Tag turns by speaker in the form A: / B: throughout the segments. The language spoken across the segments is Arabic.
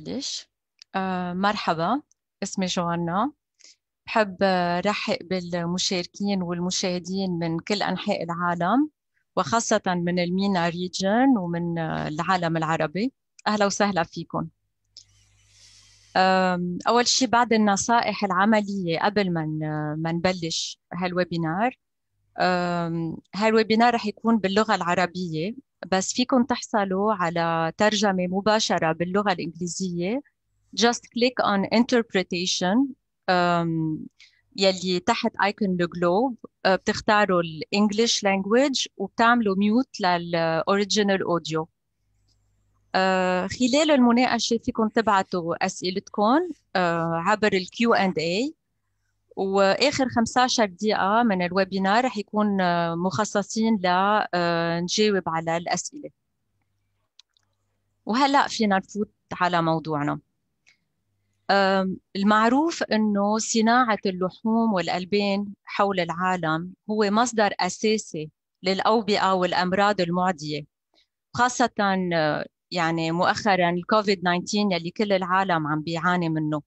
A: ليش؟ مرحبا. اسمي جوانا. بحب رحب بالمشاركين والمشاهدين من كل أنحاء العالم، وخاصة من المينا ريجن ومن العالم العربي. أهلا وسهلا فيكم. أول شيء، بعد النصائح العملية قبل ما نبلش هالويبينار. هالويبينار رح يكون باللغة العربية، بس فيكم تحصلوا على ترجمة مباشرة باللغة الإنجليزية. just click on interpretation. يلي تحت ايكون الجلوب. بتختاروا الانجليش لانجويج وبتعملوا ميوت للاوريجينال اوديو. خلال المناقشة فيكم تبعتوا أسئلتكم عبر الكيو اند اي، واخر 15 دقيقة من الويبينار رح يكون مخصصين لنجاوب على الأسئلة. وهلأ فينا نفوت على موضوعنا. المعروف أنه صناعة اللحوم والألبان حول العالم هو مصدر أساسي للأوبئة والأمراض المعدية، خاصة يعني مؤخرا الكوفيد 19 يلي كل العالم عم بيعاني منه.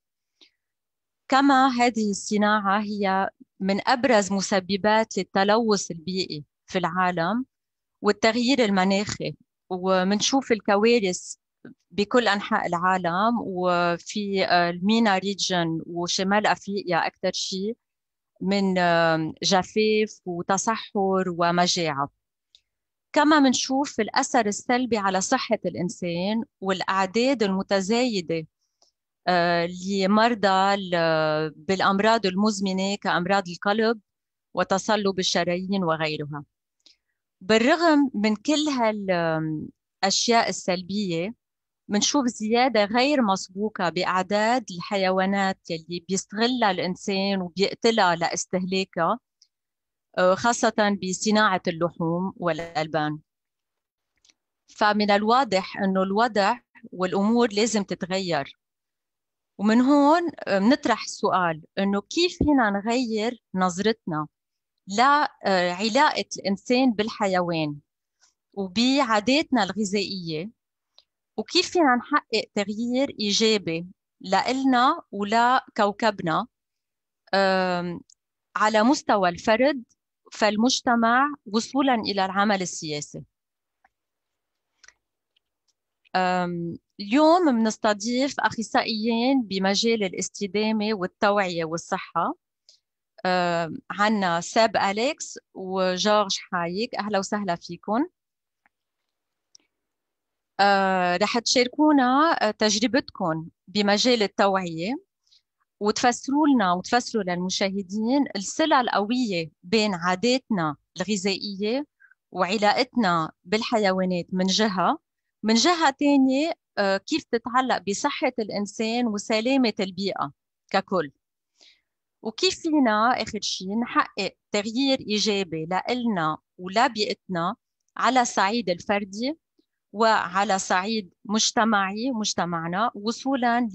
A: كما هذه الصناعة هي من أبرز مسببات للتلوث البيئي في العالم والتغيير المناخي، ومنشوف الكوارث بكل أنحاء العالم، وفي المينا ريجن وشمال أفريقيا أكثر شيء من جفاف وتصحر ومجاعة. كما منشوف الأثر السلبي على صحة الإنسان والأعداد المتزايدة لمرضى بالأمراض المزمنة كأمراض القلب وتصلب الشرايين وغيرها. بالرغم من كل هالأشياء السلبية، منشوف زيادة غير مسبوقة بأعداد الحيوانات يلي بيستغلها الإنسان وبيقتلها لاستهلاكها، خاصة بصناعة اللحوم والألبان. فمن الواضح أنه الوضع والأمور لازم تتغير. ومن هون بنطرح السؤال أنه كيف فينا نغير نظرتنا لعلاقة الإنسان بالحيوان وبعاداتنا الغذائية، وكيف فينا نحقق تغيير إيجابي لإلنا ولكوكبنا على مستوى الفرد فالمجتمع وصولا إلى العمل السياسي. اليوم بنستضيف أخصائيين بمجال الاستدامة والتوعية والصحة. عنا ساب أليكس وجورج حايك. أهلا وسهلا فيكم. رح تشاركونا تجربتكم بمجال التوعية، وتفسروا لنا وتفسروا للمشاهدين الصلة القوية بين عاداتنا الغذائية وعلاقتنا بالحيوانات من جهة، من جهة تانية كيف تتعلق بصحة الإنسان وسلامة البيئة ككل، وكيف فينا آخر شيء نحقق تغيير إيجابي لإلنا ولبيئتنا على الصعيد الفردي وعلى صعيد مجتمعنا وصولا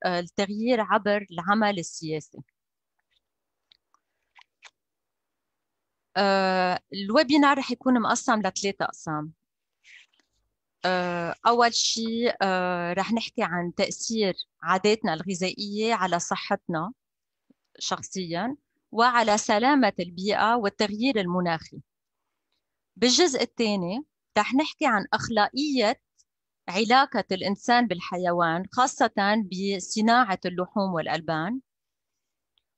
A: للتغيير عبر العمل السياسي. الويبينار رح يكون مقسم لثلاثة أقسام. أول شيء رح نحكي عن تأثير عاداتنا الغذائية على صحتنا شخصيا وعلى سلامة البيئة والتغيير المناخي. بالجزء الثاني رح نحكي عن أخلاقية علاقة الإنسان بالحيوان، خاصة بصناعة اللحوم والألبان،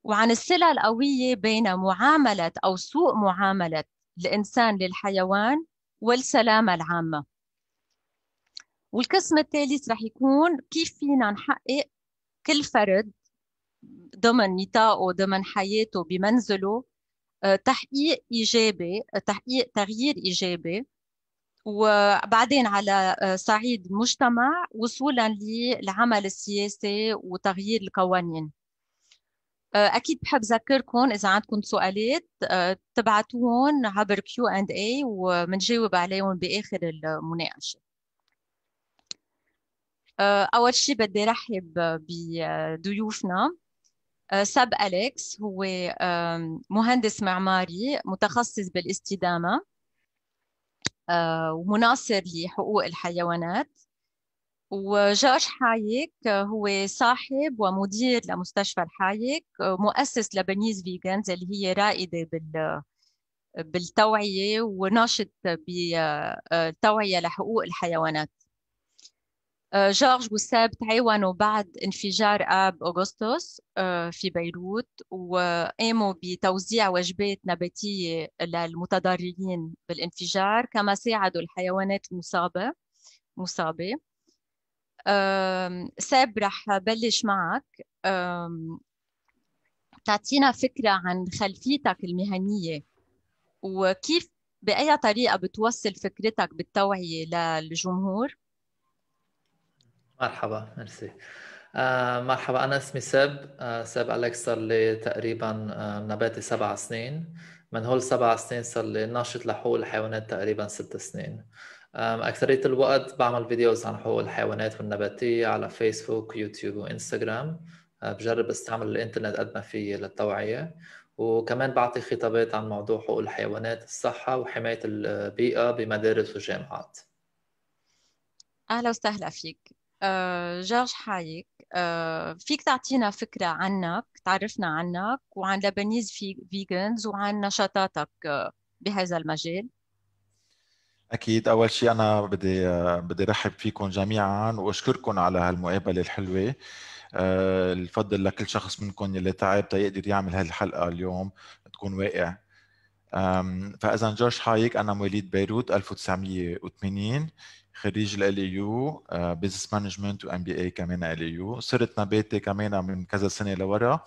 A: وعن الصلة القوية بين معاملة أو سوء معاملة الإنسان للحيوان والسلامة العامة. والقسم الثالث رح يكون كيف فينا نحقق كل فرد ضمن نطاقه ضمن حياته بمنزله تحقيق إيجابي، تحقيق تغيير إيجابي، وبعدين على صعيد المجتمع وصولا للعمل السياسي وتغيير القوانين. أكيد بحب أذكركم إذا عندكم سؤالات تبعتوهم عبر كيو اند اي ومنجاوب عليهم بآخر المناقشة. أول شيء بدي رحب بضيوفنا. ساب أليكس هو مهندس معماري متخصص بالاستدامة ومناصر لحقوق الحيوانات. وجورج حايك هو صاحب ومدير لمستشفى الحايك، مؤسس لبنيز فيجنز اللي هي رائدة بالتوعية وناشط بالتوعية لحقوق الحيوانات. جورج وساب تعاونوا بعد انفجار آب أغسطس في بيروت، وقاموا بتوزيع وجبات نباتية للمتضررين بالانفجار، كما ساعدوا الحيوانات المصابة. ساب رح بلش معك. تعطينا فكرة عن خلفيتك المهنية، وكيف بأي طريقة بتوصل فكرتك بالتوعية للجمهور.
B: مرحبا، ميرسي. مرحبا، أنا اسمي سب. سب أليكس، صار لي تقريبا نباتي 7 سنين. من هول 7 سنين صار لي ناشط لحقوق الحيوانات تقريبا 6 سنين. أكثرية الوقت بعمل فيديوز عن حقوق الحيوانات والنباتية على فيسبوك ويوتيوب وإنستغرام. بجرب استعمل الإنترنت قد ما فيي للتوعية، وكمان بعطي خطابات عن موضوع حقوق الحيوانات، الصحة وحماية البيئة بمدارس وجامعات.
A: أهلا وسهلا فيك. جورج حايك، فيك تعطينا فكرة عنك، تعرفنا عنك وعن لبنيز فيجنز وعن نشاطاتك بهذا المجال.
C: أكيد. أول شيء أنا بدي رحب فيكم جميعا وأشكركم على هالمقابلة الحلوة. الفضل لكل شخص منكم اللي تعب يقدر يعمل هالحلقة اليوم تكون واقع. فإذا جورج حايك، أنا مواليد بيروت 1980، خريج ال يو بزنس مانجمنت وام بي اي كمان ال يو. صرت نباتي كمان من كذا سنة لورا،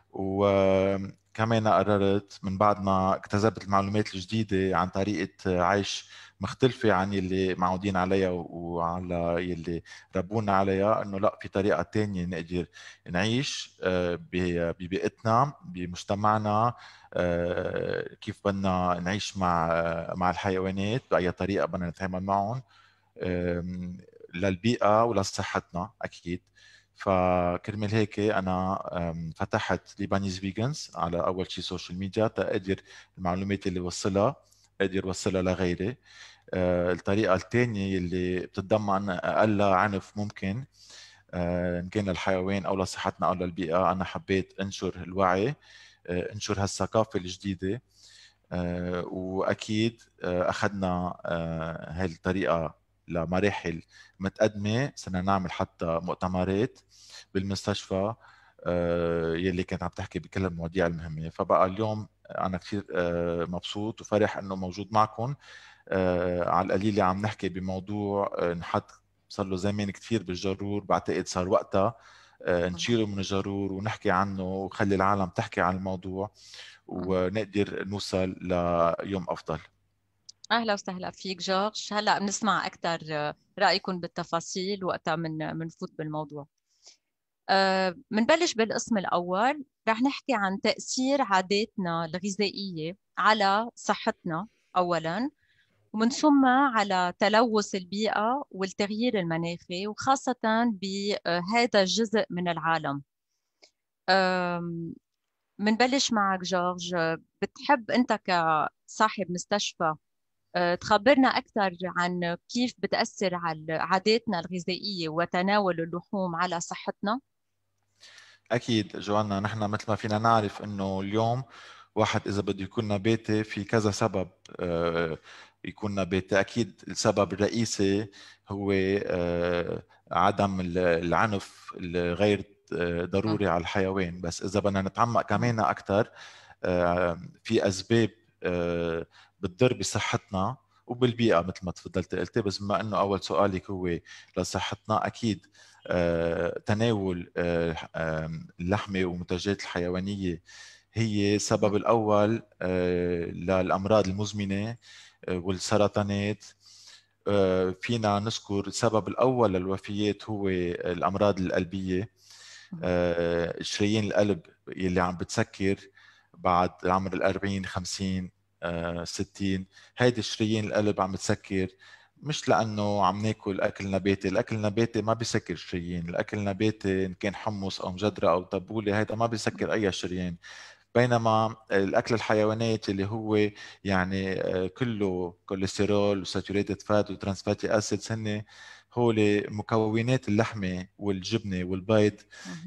C: وكمان قررت من بعد ما اكتسبت المعلومات الجديدة عن طريقة عيش مختلفة عن يلي معودين عليها وعلى يلي ربونا عليها، انه لا، في طريقة تانية نقدر نعيش ببيئتنا بمجتمعنا. كيف بدنا نعيش مع الحيوانات، بأي طريقة بدنا نتعامل معهم للبيئة ولصحتنا أكيد. فكرمال هيك أنا فتحت ليبانيز فيجنز على أول شيء سوشيال ميديا، تقدر المعلومات اللي وصلها أقدر وصلها لغيري. الطريقة الثانية اللي بتتضمن أقل عنف ممكن، إن كان للحيوان أو لصحتنا أو للبيئة. أنا حبيت أنشر الوعي، أنشر هالثقافة الجديدة. وأكيد أخذنا هاي الطريقة لمراحل متقدمة. صرنا نعمل حتى مؤتمرات بالمستشفى يلي كانت عم تحكي بكل المواضيع المهمة. فبقى اليوم أنا كثير مبسوط وفرح أنه موجود معكم. على القليلة عم نحكي بموضوع نحط صار له زمان كثير بالجرور. بعتقد صار وقتها نشيله من الجرور ونحكي عنه وخلي العالم تحكي عن الموضوع، ونقدر نوصل ليوم أفضل.
A: أهلا وسهلا فيك جورج. هلأ بنسمع أكثر رأيكم بالتفاصيل وقتها منفوت بالموضوع. منبلش بالقسم الأول، رح نحكي عن تأثير عاداتنا الغذائية على صحتنا أولاً، ومن ثم على تلوث البيئة والتغيير المناخي، وخاصة بهذا الجزء من العالم. منبلش معك جورج. بتحب أنت كصاحب مستشفى تخبرنا أكثر عن كيف بتأثر على عاداتنا الغذائية وتناول اللحوم على صحتنا؟
C: أكيد جوانا، نحن مثل ما فينا نعرف إنه اليوم واحد إذا بده يكون نباتي في كذا سبب يكون نباتي. أكيد السبب الرئيسي هو عدم العنف الغير
A: مم.
C: ضروري على الحيوان. بس إذا بدنا نتعمق
A: مم.
C: كمان أكثر، في أسباب بتضر بصحتنا وبالبيئة مثل ما تفضلت قلتي. بس بما أنه أول سؤالك هو لصحتنا، أكيد تناول اللحمة والمنتجات الحيوانية هي السبب
A: مم.
C: الأول للأمراض المزمنة والسرطانات. فينا نذكر السبب الأول للوفيات هو الأمراض القلبية.
A: مم.
C: شرايين القلب يلي عم بتسكر بعد عمر 40 50 60، هيدي شرايين القلب عم بتسكر مش لأنه عم ناكل أكل نباتي. الأكل النباتي ما بيسكر شرايين. الأكل النباتي إن كان حمص أو مجدرة أو تبولة، هيدا ما بيسكر أي شريان. بينما الاكل الحيوانات اللي هو يعني كله كوليسترول وساتوريتد فات وترانس فاتي اسيدز، هن هو مكونات اللحمة والجبنة والبيض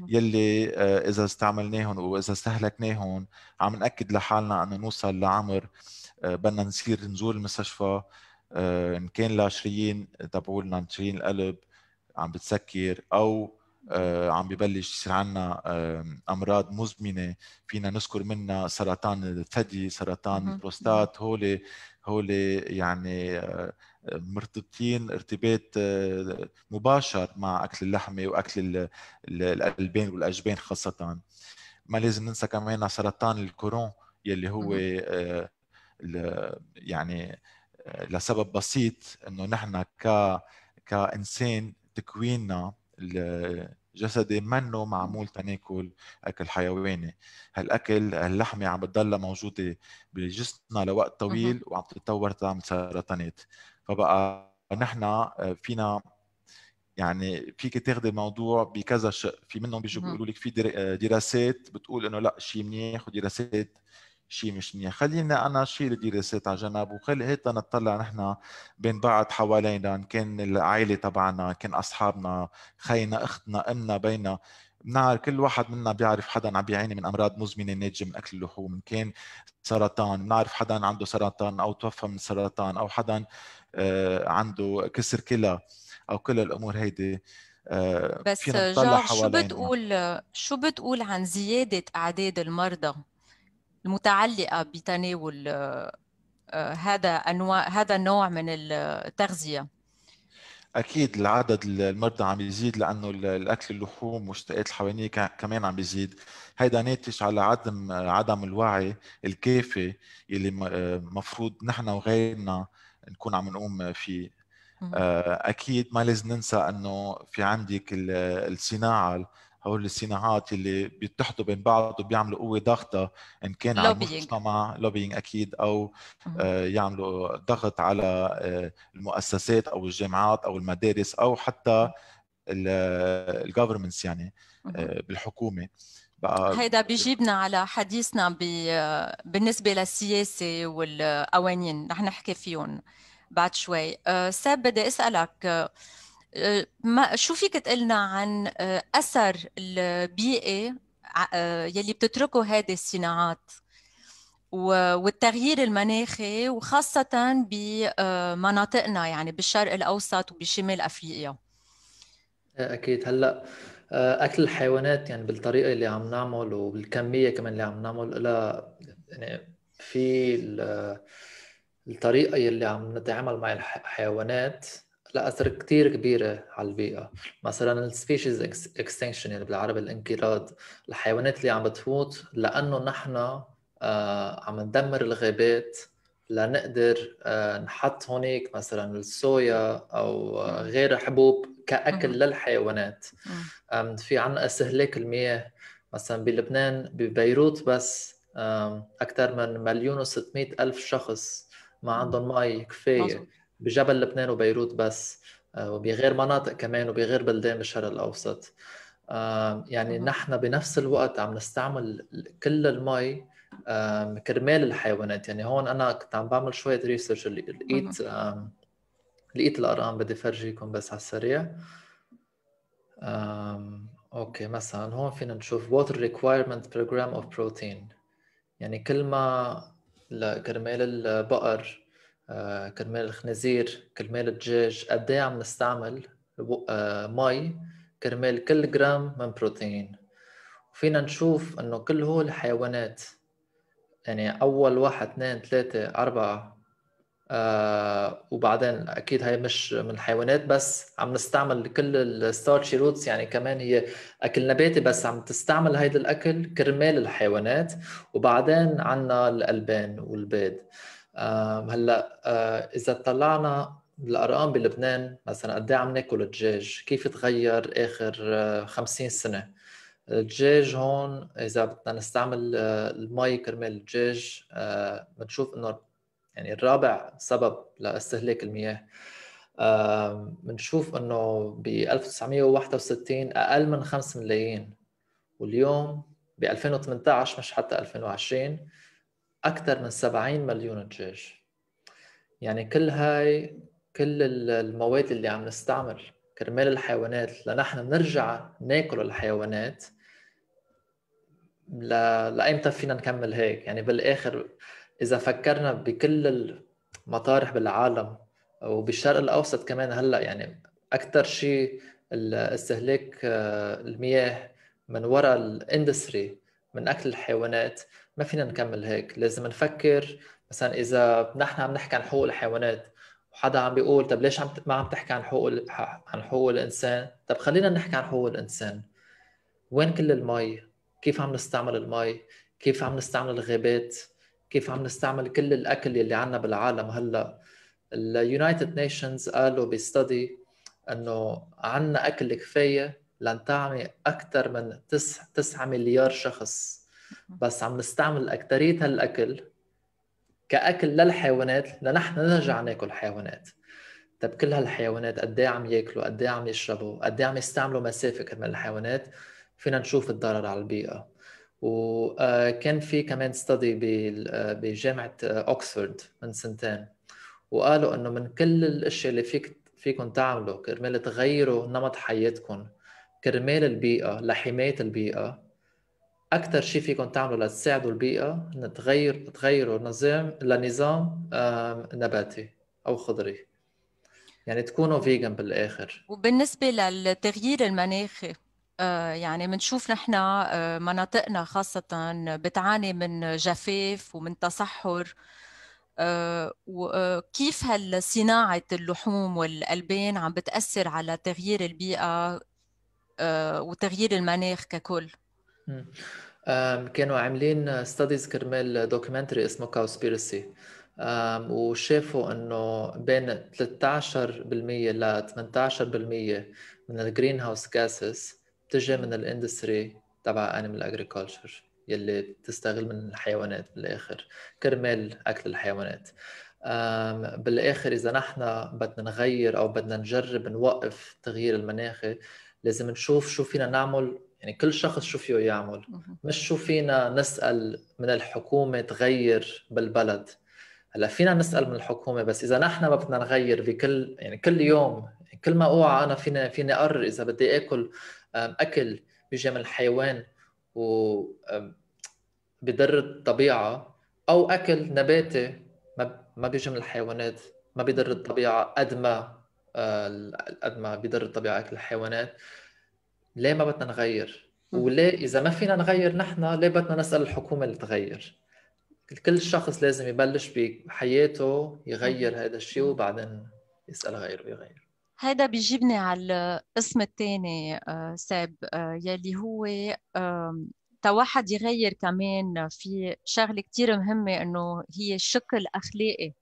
C: يلي إذا استعملناهم وإذا استهلكناهم عم نأكد لحالنا أنه نوصل لعمر بدنا نصير نزور المستشفى، إن كان لشرايين تبعولنا شرايين القلب عم بتسكر أو عم ببلش يصير عنا أمراض مزمنة فينا نذكر منها سرطان الثدي، سرطان البروستات. هول يعني مرتبطين ارتباط مباشر مع أكل اللحمة وأكل الألبان والأجبان خاصة. ما لازم ننسى كمان سرطان الكورون يلي هو يعني لسبب بسيط انه نحن كإنسان تكويننا الجسدي منه معمول تناكل اكل حيواني. هالاكل اللحمه عم بتضلها موجوده بجسمنا لوقت طويل وعم تتطور تعمل سرطانات. فبقى نحن فينا يعني فيك تاخذي الموضوع بكذا شق. في منهم بيجوا بيقولوا لك في دراسات بتقول انه لا شيء منيح ودراسات شيء مش منيح. خلينا انا شيل الدراسات على جنب وخلي هيك نطلع نحن بين بعض حوالينا، ان كان العائله تبعنا، كان اصحابنا، خينا، اختنا، امنا، بينا. بنعرف كل واحد منا بيعرف حدا عم بيعاني من امراض مزمنه ناتجه من اكل اللحوم، ان كان سرطان بنعرف حدا عنده سرطان او توفى من سرطان، او حدا عنده كسر كلى، او كل الامور هيدي
A: بس
C: فينا نطلع
A: جورج،
C: حوالينا.
A: شو بتقول عن زيادة أعداد المرضى المتعلقة بتناول هذا النوع من التغذية؟
C: اكيد العدد المرضى عم يزيد لانه الاكل اللحوم والمشتقات الحيوانيه كمان عم يزيد. هيدا ناتج على عدم الوعي الكافي اللي مفروض نحن وغيرنا نكون عم نقوم فيه. اكيد ما لازم ننسى انه في عندك الصناعه، هول الصناعات اللي بيتحدوا بين بعض وبيعملوا قوه ضغطه، ان كان على
A: لوبينج.
C: المجتمع لوبينج اكيد، او يعملوا ضغط على المؤسسات او الجامعات او المدارس او حتى الجوفرمنتس يعني بالحكومه. بقى
A: هيدا بيجيبنا على حديثنا بالنسبة للسياسة والقوانين، رح نحكي فيهم بعد شوي. ساب بدي أسألك، شو فيك تقلنا عن أثر البيئي يلي بتتركه هذه الصناعات والتغيير المناخي، وخاصة بمناطقنا يعني بالشرق الأوسط وبشمال أفريقيا؟
B: أكيد. هلأ أكل الحيوانات يعني بالطريقة اللي عم نعمل وبالكمية كمان اللي عم نعمل لا يعني في الطريقة اللي عم نتعامل مع الحيوانات لها أثر كتير كبيرة على البيئة. مثلا السبيشيز اكستنشن يعني بالعربي الانقراض، الحيوانات اللي عم بتموت لأنه نحن عم ندمر الغابات لنقدر نحط هونيك مثلا الصويا أو غير حبوب كأكل للحيوانات. في عنا استهلاك المياه مثلا بلبنان ببيروت بس أكثر من 1,600,000 شخص ما عندهم مي كفاية بجبل لبنان وبيروت بس، وبغير مناطق كمان وبغير بلدان بالشرق الأوسط. يعني نحن بنفس الوقت عم نستعمل كل المي كرمال الحيوانات. يعني هون أنا كنت عم بعمل شوية ريسيرش، لقيت الأرقام بدي فرجيكم بس على السريع. اوكي مثلا هون فينا نشوف water requirement per gram of protein، يعني كل ما كرمال البقر، كرمال الخنازير، كرمال الدجاج قد ايه عم نستعمل مي كرمال كل جرام من بروتين. وفينا نشوف انه كل هول الحيوانات يعني اول 1 2 3 4 وبعدين اكيد هي مش من الحيوانات بس، عم نستعمل كل الستارتشي روتس يعني كمان هي اكل نباتي بس عم تستعمل هيدا الاكل كرمال الحيوانات. وبعدين عنا الالبان والبيض. هلا اذا طلعنا الارقام بلبنان مثلا قد ايه عم ناكل الدجاج، كيف تغير اخر 50 سنه. الدجاج هون اذا بدنا نستعمل المي كرمال الدجاج بنشوف انه يعني الرابع سبب لاستهلاك المياه. بنشوف انه ب 1961 اقل من 5 ملايين، واليوم ب 2018 مش حتى 2020 اكثر من 70 مليون دجاج. يعني كل هاي كل المواد اللي عم نستعمل كرمال الحيوانات لنحن نرجع ناكل الحيوانات، لأيمتى فينا نكمل هيك؟ يعني بالآخر إذا فكرنا بكل المطارح بالعالم وبالشرق الأوسط كمان هلأ، يعني أكثر شيء استهلاك المياه من وراء الاندستري من أكل الحيوانات. ما فينا نكمل هيك، لازم نفكر. مثلا إذا نحن عم نحكي عن حقوق الحيوانات وحدا عم بيقول طب ليش ما عم تحكي عن حقوق الإنسان؟ طب خلينا نحكي عن حقوق الإنسان. وين كل المي؟ كيف عم نستعمل المي؟ كيف عم نستعمل الغابات؟ كيف عم نستعمل كل الأكل اللي عنا بالعالم هلأ؟ اليونايتد نيشنز قالوا بستدي أنه عنا أكل كفاية لنطعمي أكثر من 9 مليار شخص، بس عم نستعمل أكثرية هالأكل كأكل للحيوانات لنحن نرجع ناكل حيوانات. طب كل هالحيوانات قد ايه عم ياكلوا، قد ايه عم يشربوا، قد ايه عم يستعملوا مسافه كرمال الحيوانات؟ فينا نشوف الضرر على البيئه. وكان في كمان ستدي بجامعه اوكسفورد من سنتين، وقالوا انه من كل الاشياء اللي فيكم تعملوا كرمال تغيروا نمط حياتكم كرمال البيئه لحمايه البيئه، اكثر شيء فيكم تعملوا لتساعدوا البيئه ان تغيروا لنظام نباتي او خضري، يعني تكونوا فيجن بالآخر.
A: وبالنسبة للتغيير المناخي، يعني بنشوف نحن مناطقنا خاصة بتعاني من جفاف ومن تصحر. وكيف صناعة اللحوم والألبان عم بتأثر على تغيير البيئة وتغيير المناخ ككل؟
B: كانوا عاملين ستاديز كرمال دوكيومنتري اسمه كاوسبيرسي، وشافوا انه بين 13% ل 18% من الجرين هاوس جاسز بتجي من الاندستري تبع انيمال اجريكلتشر يلي بتستغل من الحيوانات بالاخر كرمال اكل الحيوانات. بالاخر اذا نحن بدنا نغير او بدنا نجرب نوقف تغيير المناخي، لازم نشوف شو فينا نعمل. يعني كل شخص شو فيه يعمل، مش شو فينا نسأل من الحكومة تغير بالبلد. هلا فينا نسأل من الحكومة، بس إذا نحن ما بدنا نغير بكل يعني كل يوم، يعني كل ما أوعى أنا فيني أقرر إذا بدي آكل أكل بيجي من الحيوان و بضر الطبيعة، أو أكل نباتي ما بيجي من الحيوانات ما بيضر الطبيعة قد ما بيضر الطبيعة أكل الحيوانات. ليه ما بدنا نغير؟ وليه إذا ما فينا نغير نحن ليه بدنا نسأل الحكومة اللي تغير؟ كل شخص لازم يبلش بحياته يغير هذا الشيء وبعدين يسأل غيره يغير.
A: هذا بيجيبني على القسم الثاني ساب، يلي هو واحد يغير كمان في شغلة كتير مهمة، إنه هي الشق الأخلاقي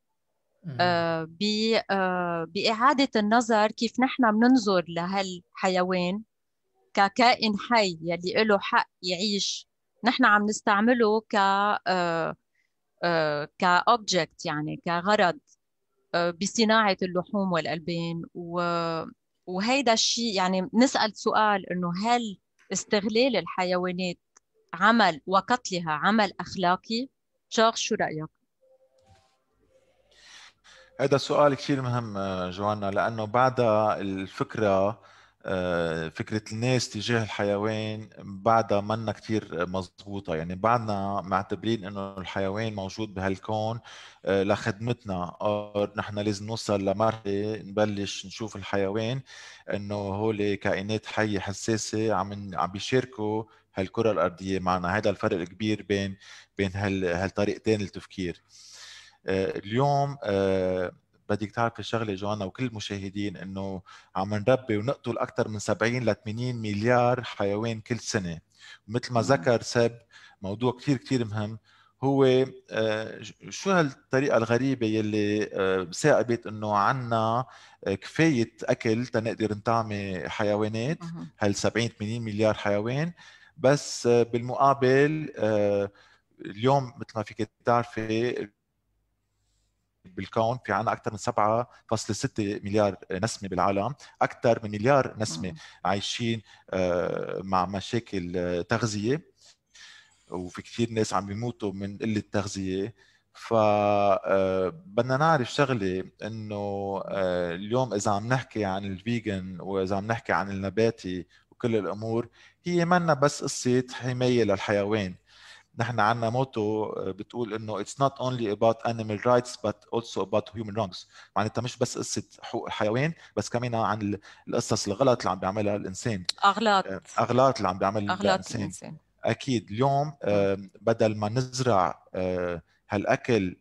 A: بإعادة النظر كيف نحن بننظر لهالحيوان ككائن حي يلي له حق يعيش. نحن عم نستعمله كأوبجكت، يعني كغرض بصناعة اللحوم والألبان. وهيدا الشيء يعني نسأل سؤال إنه هل استغلال الحيوانات عمل وقتلها عمل أخلاقي؟ جورج شو رأيك؟
C: هذا سؤال كثير مهم جوانا، لأنه بعدها الفكرة فكرة الناس تجاه الحيوان بعدها منا كتير مضبوطة. يعني بعدنا معتبرين انه الحيوان موجود بهالكون لخدمتنا، أو نحن لازم نوصل لمرحلة نبلش نشوف الحيوان انه هول كائنات حية حساسة عم بيشاركوا هالكرة الأرضية معنا. هذا الفرق الكبير بين هالطريقتين التفكير. اليوم بدك تعرف الشغله جوانا وكل المشاهدين انه عم نربي ونقتل اكثر من 70 ل 80 مليار حيوان كل سنه. مثل ما ذكر سب، موضوع كثير كثير مهم هو شو هالطريقه الغريبه يلي ساعدت انه عنا كفايه اكل تنقدر نطعمي حيوانات، هال 70 80 مليار حيوان. بس بالمقابل اليوم مثل ما فيك تعرفي بالكون في عنا أكثر من 7.6 مليار نسمة بالعالم. أكثر من مليار نسمة عايشين مع مشاكل تغذية، وفي كثير ناس عم بيموتوا من قلة تغذية. بدنا نعرف شغله انه اليوم اذا عم نحكي عن الفيجن واذا عم نحكي عن النباتي وكل الامور، هي منا بس قصه حمايه للحيوان. نحن عنا موتو بتقول انه it's not only about animal rights but also about human wrongs. معناتها مش بس قصه حقوق الحيوان، بس كمان عن القصص الغلط اللي عم بيعملها الانسان، اغلاط اللي عم بيعملها
A: أغلاط
C: الانسان. اكيد اليوم بدل ما نزرع هالاكل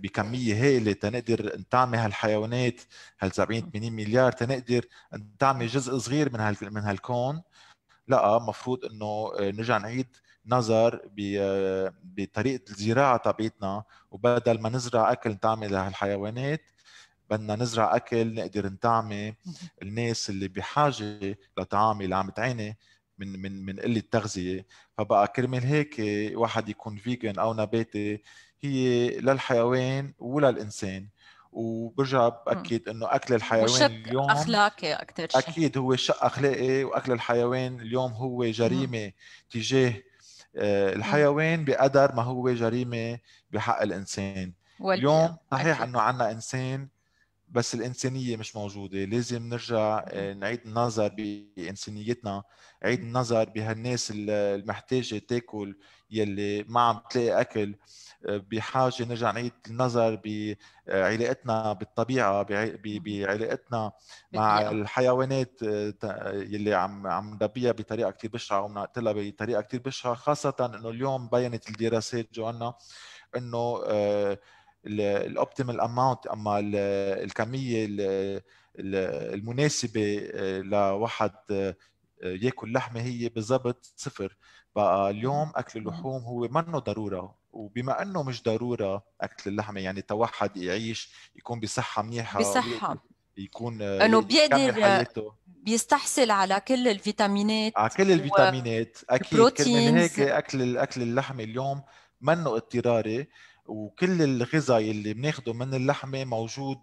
C: بكميه هائله تنقدر نطعمي هالحيوانات، هال 70 80 مليار تنقدر نطعمي جزء صغير من هالكون، لا مفروض انه نرجع نعيد نظر بطريقه الزراعه تبعتنا، وبدل ما نزرع اكل نطعمي لهالحيوانات بدنا نزرع اكل نقدر نطعمي الناس اللي بحاجه لطعام، اللي عم تعاني من قله تغذيه. فبقى كرمال هيك واحد يكون فيجن او نباتي هي للحيوان وللانسان. وبرجع باكد انه اكل الحيوان اليوم
A: اخلاقي اكثر شيء.
C: اكيد هو شق اخلاقي، واكل الحيوان اليوم هو جريمه تجاه الحيوان بقدر ما هو جريمه بحق الانسان. اليوم صحيح انه عنا انسان بس الإنسانية مش موجودة. لازم نرجع نعيد النظر بإنسانيتنا، عيد النظر بهالناس المحتاجة تاكل، يلي ما عم تلاقي أكل، بحاجة نرجع نعيد النظر بعلاقتنا بالطبيعة، بعلاقتنا مع الحيوانات يلي عم نربيها بطريقة كتير بشعة ومنقتلها بطريقة كتير بشعة. خاصة إنه اليوم بينت الدراسات جوانا إنه الاوبتيمال اماونت، اما الكميه المناسبه لواحد ياكل لحمه هي بالضبط صفر. بقى اليوم اكل اللحوم هو منه ضروره، وبما انه مش ضروره اكل اللحمه يعني توحد يعيش يكون بصحه منيحه يكون
A: انه بيقدر
C: حياته
A: بيستحصل على كل الفيتامينات،
C: على كل الفيتامينات. اكيد كرمال هيك اكل اللحمه اليوم منه اضطراري، وكل الغذاء اللي بناخده من اللحمه موجود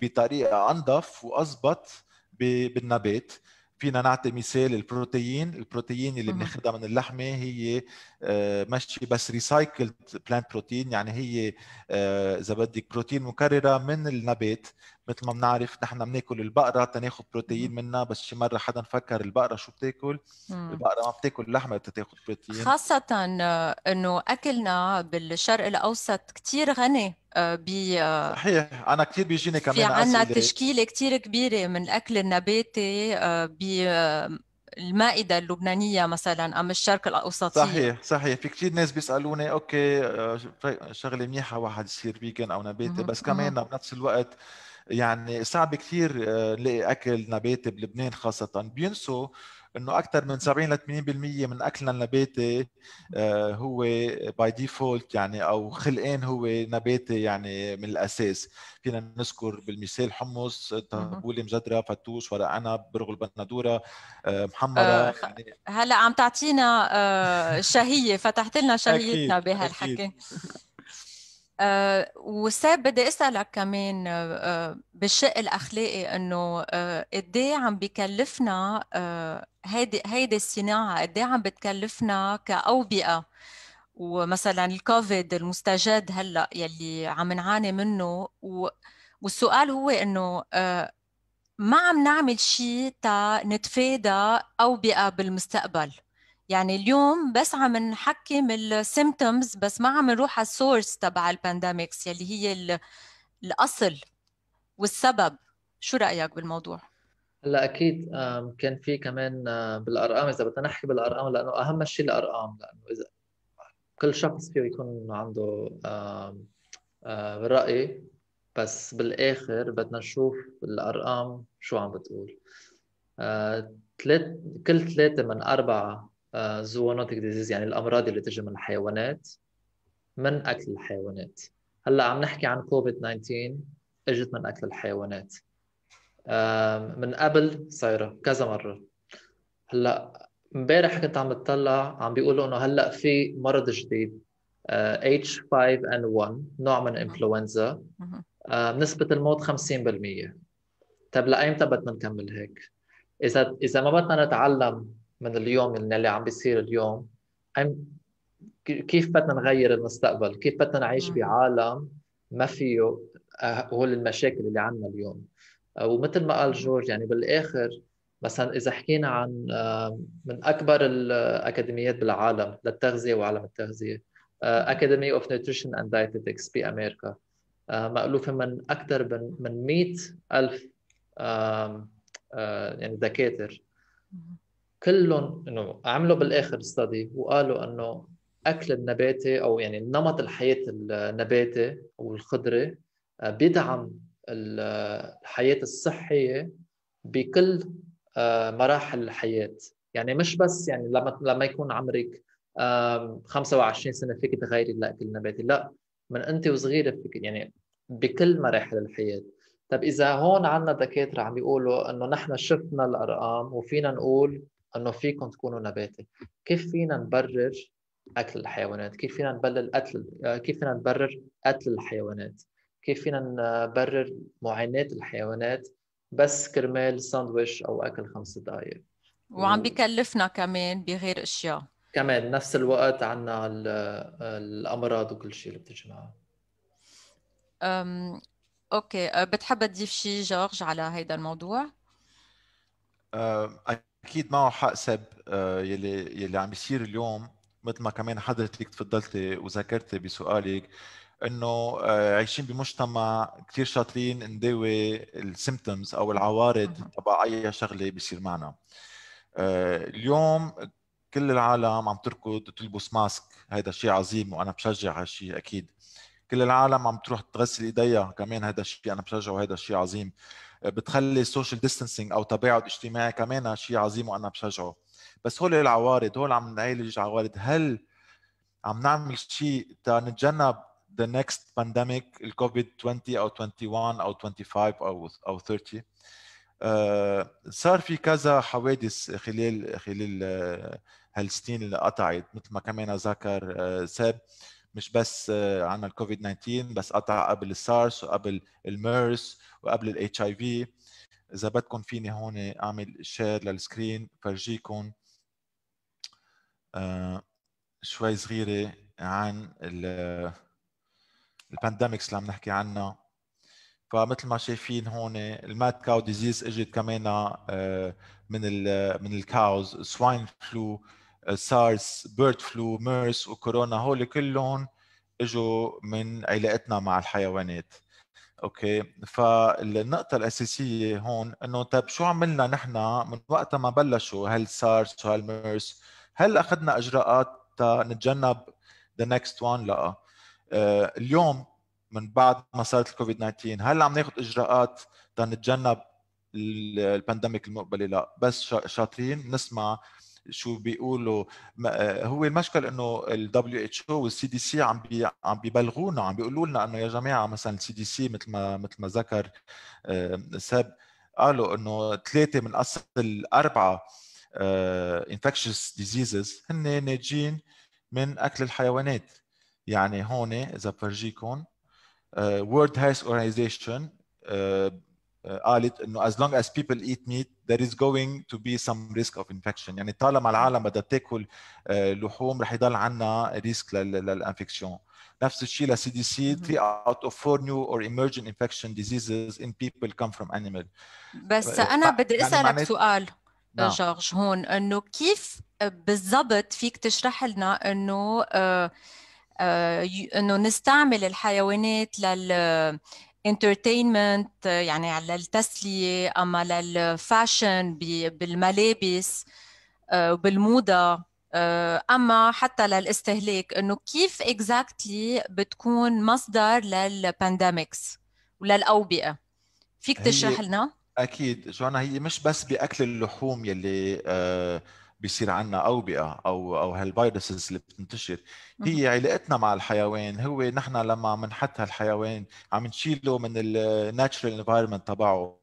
C: بطريقه انظف واضبط بالنبات. فينا نعطي مثال البروتين اللي بناخدها من اللحمه هي ماشي بس ريسايكلد بلانت بروتين، يعني هي اذا بدك بروتين مكرره من النبات. مثل ما بنعرف نحن بناكل البقره تناخذ بروتين منها، بس شي مره حدا فكر البقره شو بتاكل؟ البقره ما بتاكل لحمه، بتاخذ بروتين.
A: خاصه انه اكلنا بالشرق الاوسط كتير غني
C: صحيح. انا كثير بيجيني كمان
A: في عنا
C: اسئله،
A: تشكيله كتير كبيره من الاكل النباتي بالمائده اللبنانيه مثلا ام الشرق الاوسطيه.
C: صحيح في كثير ناس بيسالوني اوكي شغله منيحه واحد يصير فيجن او نباتي، بس كمان بنفس الوقت يعني صعب كثير نلاقي اكل نباتي بلبنان. خاصه بينسوا انه اكثر من 70 ل 80% من اكلنا النباتي هو باي ديفولت يعني او خلقان هو نباتي يعني من الاساس. فينا نذكر بالمثال حمص، تبوله مجدره، فتوش، ورق عنب، برغل، بندوره، محمره. يعني
A: هلا عم تعطينا شهيه، فتحت لنا شهيتنا بهالحكي. وساب بدي اسالك كمان بالشق الاخلاقي انه قد ايه عم بكلفنا هيدي الصناعه، قد ايه عم بتكلفنا كاوبئه؟ ومثلا الكوفيد المستجد هلا يلي عم نعاني منه، والسؤال هو انه ما عم نعمل شيء تا نتفادى اوبئه بالمستقبل. يعني اليوم بس عم نحكم السيمتومز، بس ما عم نروح على السورس تبع البانديميكس يلي هي الاصل والسبب. شو رايك بالموضوع؟
B: هلا اكيد كان في كمان بالارقام، اذا بدنا نحكي بالارقام لانه اهم شيء الارقام، لانه اذا كل شخص فيه يكون عنده راي، بس بالاخر بدنا نشوف الارقام شو عم بتقول. كل 3 من 4 زوونوتيك ديزيز، يعني الامراض اللي تجي من الحيوانات، من اكل الحيوانات. هلا عم نحكي عن كوفيد 19 اجت من اكل الحيوانات. من قبل صايره كذا مره. هلا امبارح كنت عم بتطلع عم بيقولوا انه هلا في مرض جديد H5N1، نوع من انفلونزا، نسبة الموت 50%. طيب لايمتى بدنا نكمل هيك؟ اذا ما بدنا نتعلم من اليوم اللي عم بيصير اليوم، كيف بدنا نغير المستقبل، كيف بدنا نعيش بعالم ما فيه هول المشاكل اللي عندنا اليوم. ومثل ما قال جورج يعني بالاخر، مثلا اذا حكينا عن من اكبر الاكاديميات بالعالم للتغذيه وعالم التغذيه، اكاديمي اوف نيوتريشن اند دايتيتكس بامريكا، مألوفه من اكثر من 100,000 يعني دكاتره، كلهم انه عملوا بالاخر استدي وقالوا انه اكل النباتي او يعني نمط الحياه النباتي او الخضري بيدعم الحياه الصحيه بكل مراحل الحياه. يعني مش بس يعني لما يكون عمرك 25 سنه فيك تغيري الاكل النباتي، لا، من انت وصغيره فيك يعني بكل مراحل الحياه. طب اذا هون عندنا دكاتره عم بيقولوا انه نحن شفنا الارقام وفينا نقول انه فيكم تكونوا نباتي، كيف فينا نبرر اكل الحيوانات؟ كيف فينا كيف فينا نبرر قتل الحيوانات؟ كيف فينا نبرر معاناة الحيوانات بس كرمال ساندويش او اكل 5 دقائق؟
A: وعم بكلفنا كمان بغير اشياء.
B: كمان نفس الوقت عنا الامراض وكل شيء اللي بتجي معها.
A: اوكي، بتحب تضيف شيء جورج على هذا الموضوع؟
C: اكيد معه حق سب. يلي عم بيصير اليوم مثل ما كمان حضرتك تفضلتي وذكرتي بسؤالك، انه عايشين بمجتمع كثير شاطرين نداوي السيمبتومز او العوارض تبع اي شغله بيصير معنا. اليوم كل العالم عم تركض تلبس ماسك، هذا شيء عظيم وانا بشجع هالشيء اكيد. كل العالم عم تروح تغسل ايديها، كمان هذا الشيء انا بشجعه وهذا شيء عظيم. بتخلي السوشيال ديستانسينج او تباعد اجتماعي، كمان شيء عظيم وانا بشجعه. بس هول العوارض، هول عم نعالج عوارض، هل عم نعمل شيء تنتجنب the next pandemic الكوفيد 20 او 21 او 25 او 30؟ صار في كذا حوادث خلال هالسنين اللي قطعت، مثل ما كمان ذكر ساب، مش بس عنا الكوفيد 19 بس قطع قبل السارس وقبل الميرس وقبل الاتش اي في. اذا بدكم فيني هون اعمل شير للسكرين فرجيكم شوي صغيره عن البانديميكس اللي عم نحكي عنها. فمثل ما شايفين هون الماد كاو ديزيز اجت كمان من الكاوز، سواين فلو، سارس، بيرد فلو، ميرس وكورونا، هول كلهم اجوا من علاقتنا مع الحيوانات. اوكي، فالنقطة الأساسية هون انه طيب شو عملنا نحن من وقت ما بلشوا هالسارس وهالميرس؟ هل اخذنا اجراءات نتجنب the next one؟ لا. اليوم من بعد ما صارت الكوفيد 19 هل عم ناخذ اجراءات نتجنب البانديميك المقبله؟ لا، بس شاطرين نسمع شو بيقولوا. هو المشكل انه ال WHO والسي دي سي عم بيبلغونا، عم بيقولوا لنا انه يا جماعه، مثلا السي دي سي مثل ما ذكر ساب، قالوا انه 3 من اصل 4 infectious diseases هن ناتجين من اكل الحيوانات. يعني هون اذا بفرجيكم World Health Organization قالت انه as long as people eat meat there is going to be some risk of infection. يعني طالما العالم بدها تاكل لحوم رح يضل عندنا ريسك للانفكشن. نفس الشيء للسي دي سي، 3 out of 4 new or emerging infection diseases in people come from animal.
A: بس أنا بدي
C: يعني
A: أسألك سؤال
C: نعم.
A: جورج هون، إنه كيف بالضبط فيك تشرح لنا إنه إنه نستعمل الحيوانات entertainment، يعني للتسلية أما للفاشن بالملابس وبالموضة، أما حتى للاستهلاك، إنه كيف exactly بتكون مصدر للبانديميكس وللأوبئة؟ فيك تشرح لنا؟
C: اكيد جوانا، هي مش بس باكل اللحوم يلي بيصير عنا اوبئه او هالفيروسز اللي بتنتشر. هي علاقتنا مع الحيوان، هو نحن لما بنحط هالحيوان عم نشيله من الناتشرال انفايرمنت تبعه،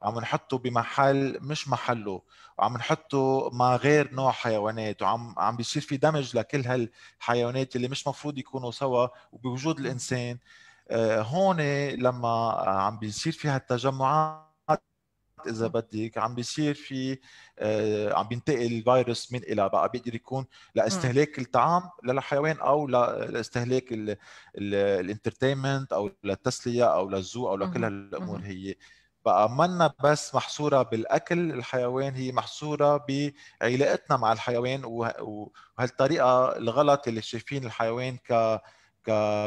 C: عم نحطه بمحل مش محله، وعم نحطه مع غير نوع حيوانات، وعم بيصير في دمج لكل هالحيوانات اللي مش مفروض يكونوا سوا وبوجود الانسان. هون لما عم بيصير فيها التجمعات اذا بدك عم بيصير في عم بينتقل الفيروس من الى بقى بيقدر يكون لاستهلاك الطعام للحيوان او لاستهلاك الانترتينمنت او للتسليه او للزو او لكل هالامور. هي بقى منا بس محصوره بالاكل الحيوان، هي محصوره بعلاقتنا مع الحيوان وهالطريقه الغلط اللي شايفين الحيوان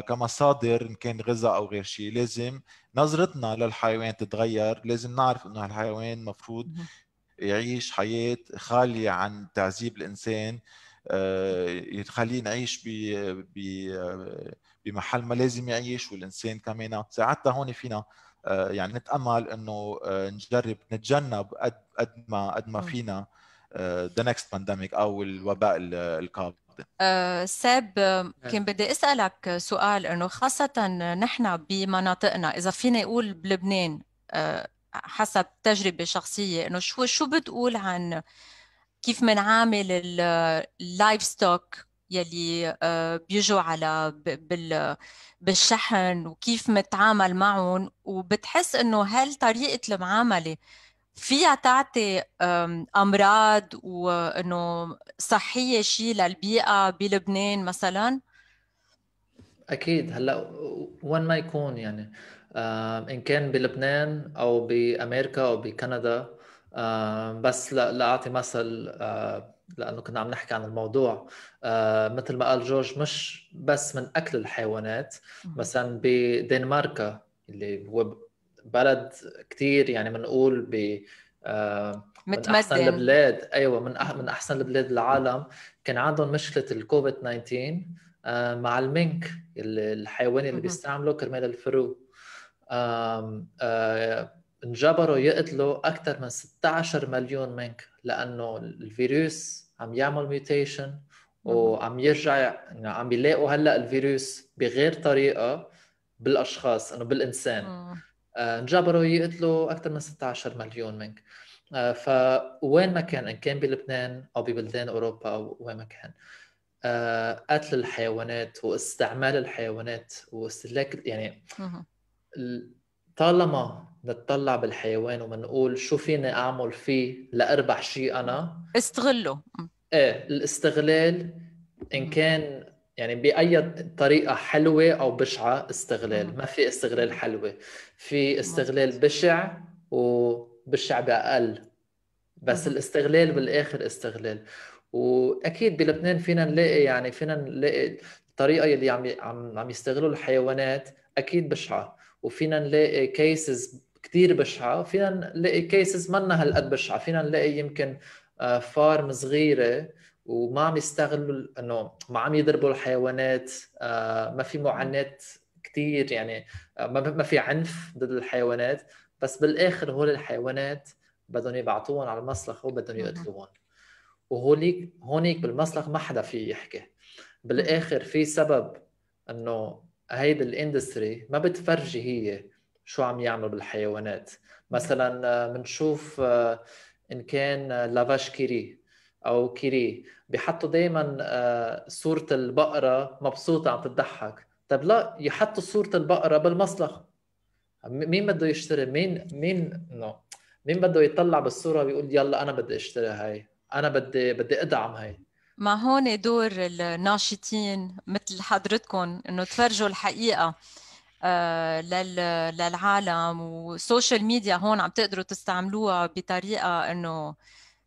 C: كمصادر ان كان غذاء او غير شيء. لازم نظرتنا للحيوان تتغير، لازم نعرف انه الحيوان مفروض يعيش حياة خالية عن تعذيب الإنسان، يخليه نعيش بمحل ما لازم يعيش، والإنسان كمان ساعتها هون فينا يعني نتأمل إنه نجرب نتجنب قد ما فينا the next pandemic أو الوباء القادم.
A: ساب، كان بدي أسألك سؤال، إنه خاصة نحن بمناطقنا، إذا فينا يقول بلبنان حسب تجربة شخصية، إنه شو بتقول عن كيف منعامل اللايف ستوك يلي بيجوا على بالشحن، وكيف متعامل معهم، وبتحس إنه هل طريقة المعاملة فيها تعطي أمراض وإنه صحية شيء للبيئة بلبنان مثلا؟
B: أكيد. هلا وين ما يكون يعني إن كان بلبنان أو بأمريكا أو بكندا، بس لأعطي مثل لأنه كنا عم نحكي عن الموضوع، مثل ما قال جورج، مش بس من أكل الحيوانات. مثلا بدنماركا اللي هو بلد كتير يعني بنقول من أحسن
A: متمدن.
B: البلاد، أيوة من أحسن البلاد العالم، كان عندهم مشكلة الكوفيد 19 مع المنك الحيواني اللي بيستعملوا كرمال الفرو. انجبروا يقتلوا أكثر من 16 مليون منك، لأنه الفيروس عم يعمل ميوتيشن وعم يرجع، يعني عم بيلاقوا هلا الفيروس بغير طريقة بالأشخاص، إنه بالإنسان. انجبروا يقتلوا أكثر من 16 مليون منك. فوين ما كان، إن كان بلبنان أو ببلدان أوروبا أو وين ما كان، قتل الحيوانات واستعمال الحيوانات واستهلاك، يعني طالما نتطلع بالحيوان ومنقول شو فيني اعمل فيه لاربح شيء انا،
A: استغله.
B: ايه الاستغلال ان كان يعني باي طريقه حلوه او بشعه، استغلال. ما في استغلال حلوه، في استغلال بشع، وبشع باقل، بس الاستغلال بالاخر استغلال. واكيد بلبنان فينا نلاقي، يعني فينا نلاقي الطريقه اللي عم يستغلوا الحيوانات اكيد بشعه، وفينا نلاقي كيسز كثير بشعه، وفينا نلاقي كيسز منا هالقد بشعه. فينا نلاقي يمكن فارم صغيره وما عم يستغلوا، انه ما عم يضربوا الحيوانات، ما في معاناه كثير، يعني ما في عنف ضد الحيوانات، بس بالاخر هول الحيوانات بدهم يبعتوهم على المسلخ وبدهم يقتلوهم. هونيك بالمسلخ ما حدا في يحكي. بالاخر في سبب انه هيدي الاندستري ما بتفرجي هي شو عم يعملوا بالحيوانات. مثلا بنشوف ان كان لافاش كيري او كيري، بيحطوا دائما صورة البقرة مبسوطة عم تضحك. طب لا يحطوا صورة البقرة بالمسلخ، مين بده يشتري؟ مين بده يطلع بالصورة ويقول يلا أنا بدي أشتري هاي، أنا بدي أدعم هاي؟
A: ما هون دور الناشطين مثل حضرتكم، إنه تفرجوا الحقيقة للعالم. والسوشيال ميديا هون عم تقدروا تستعملوها بطريقة إنه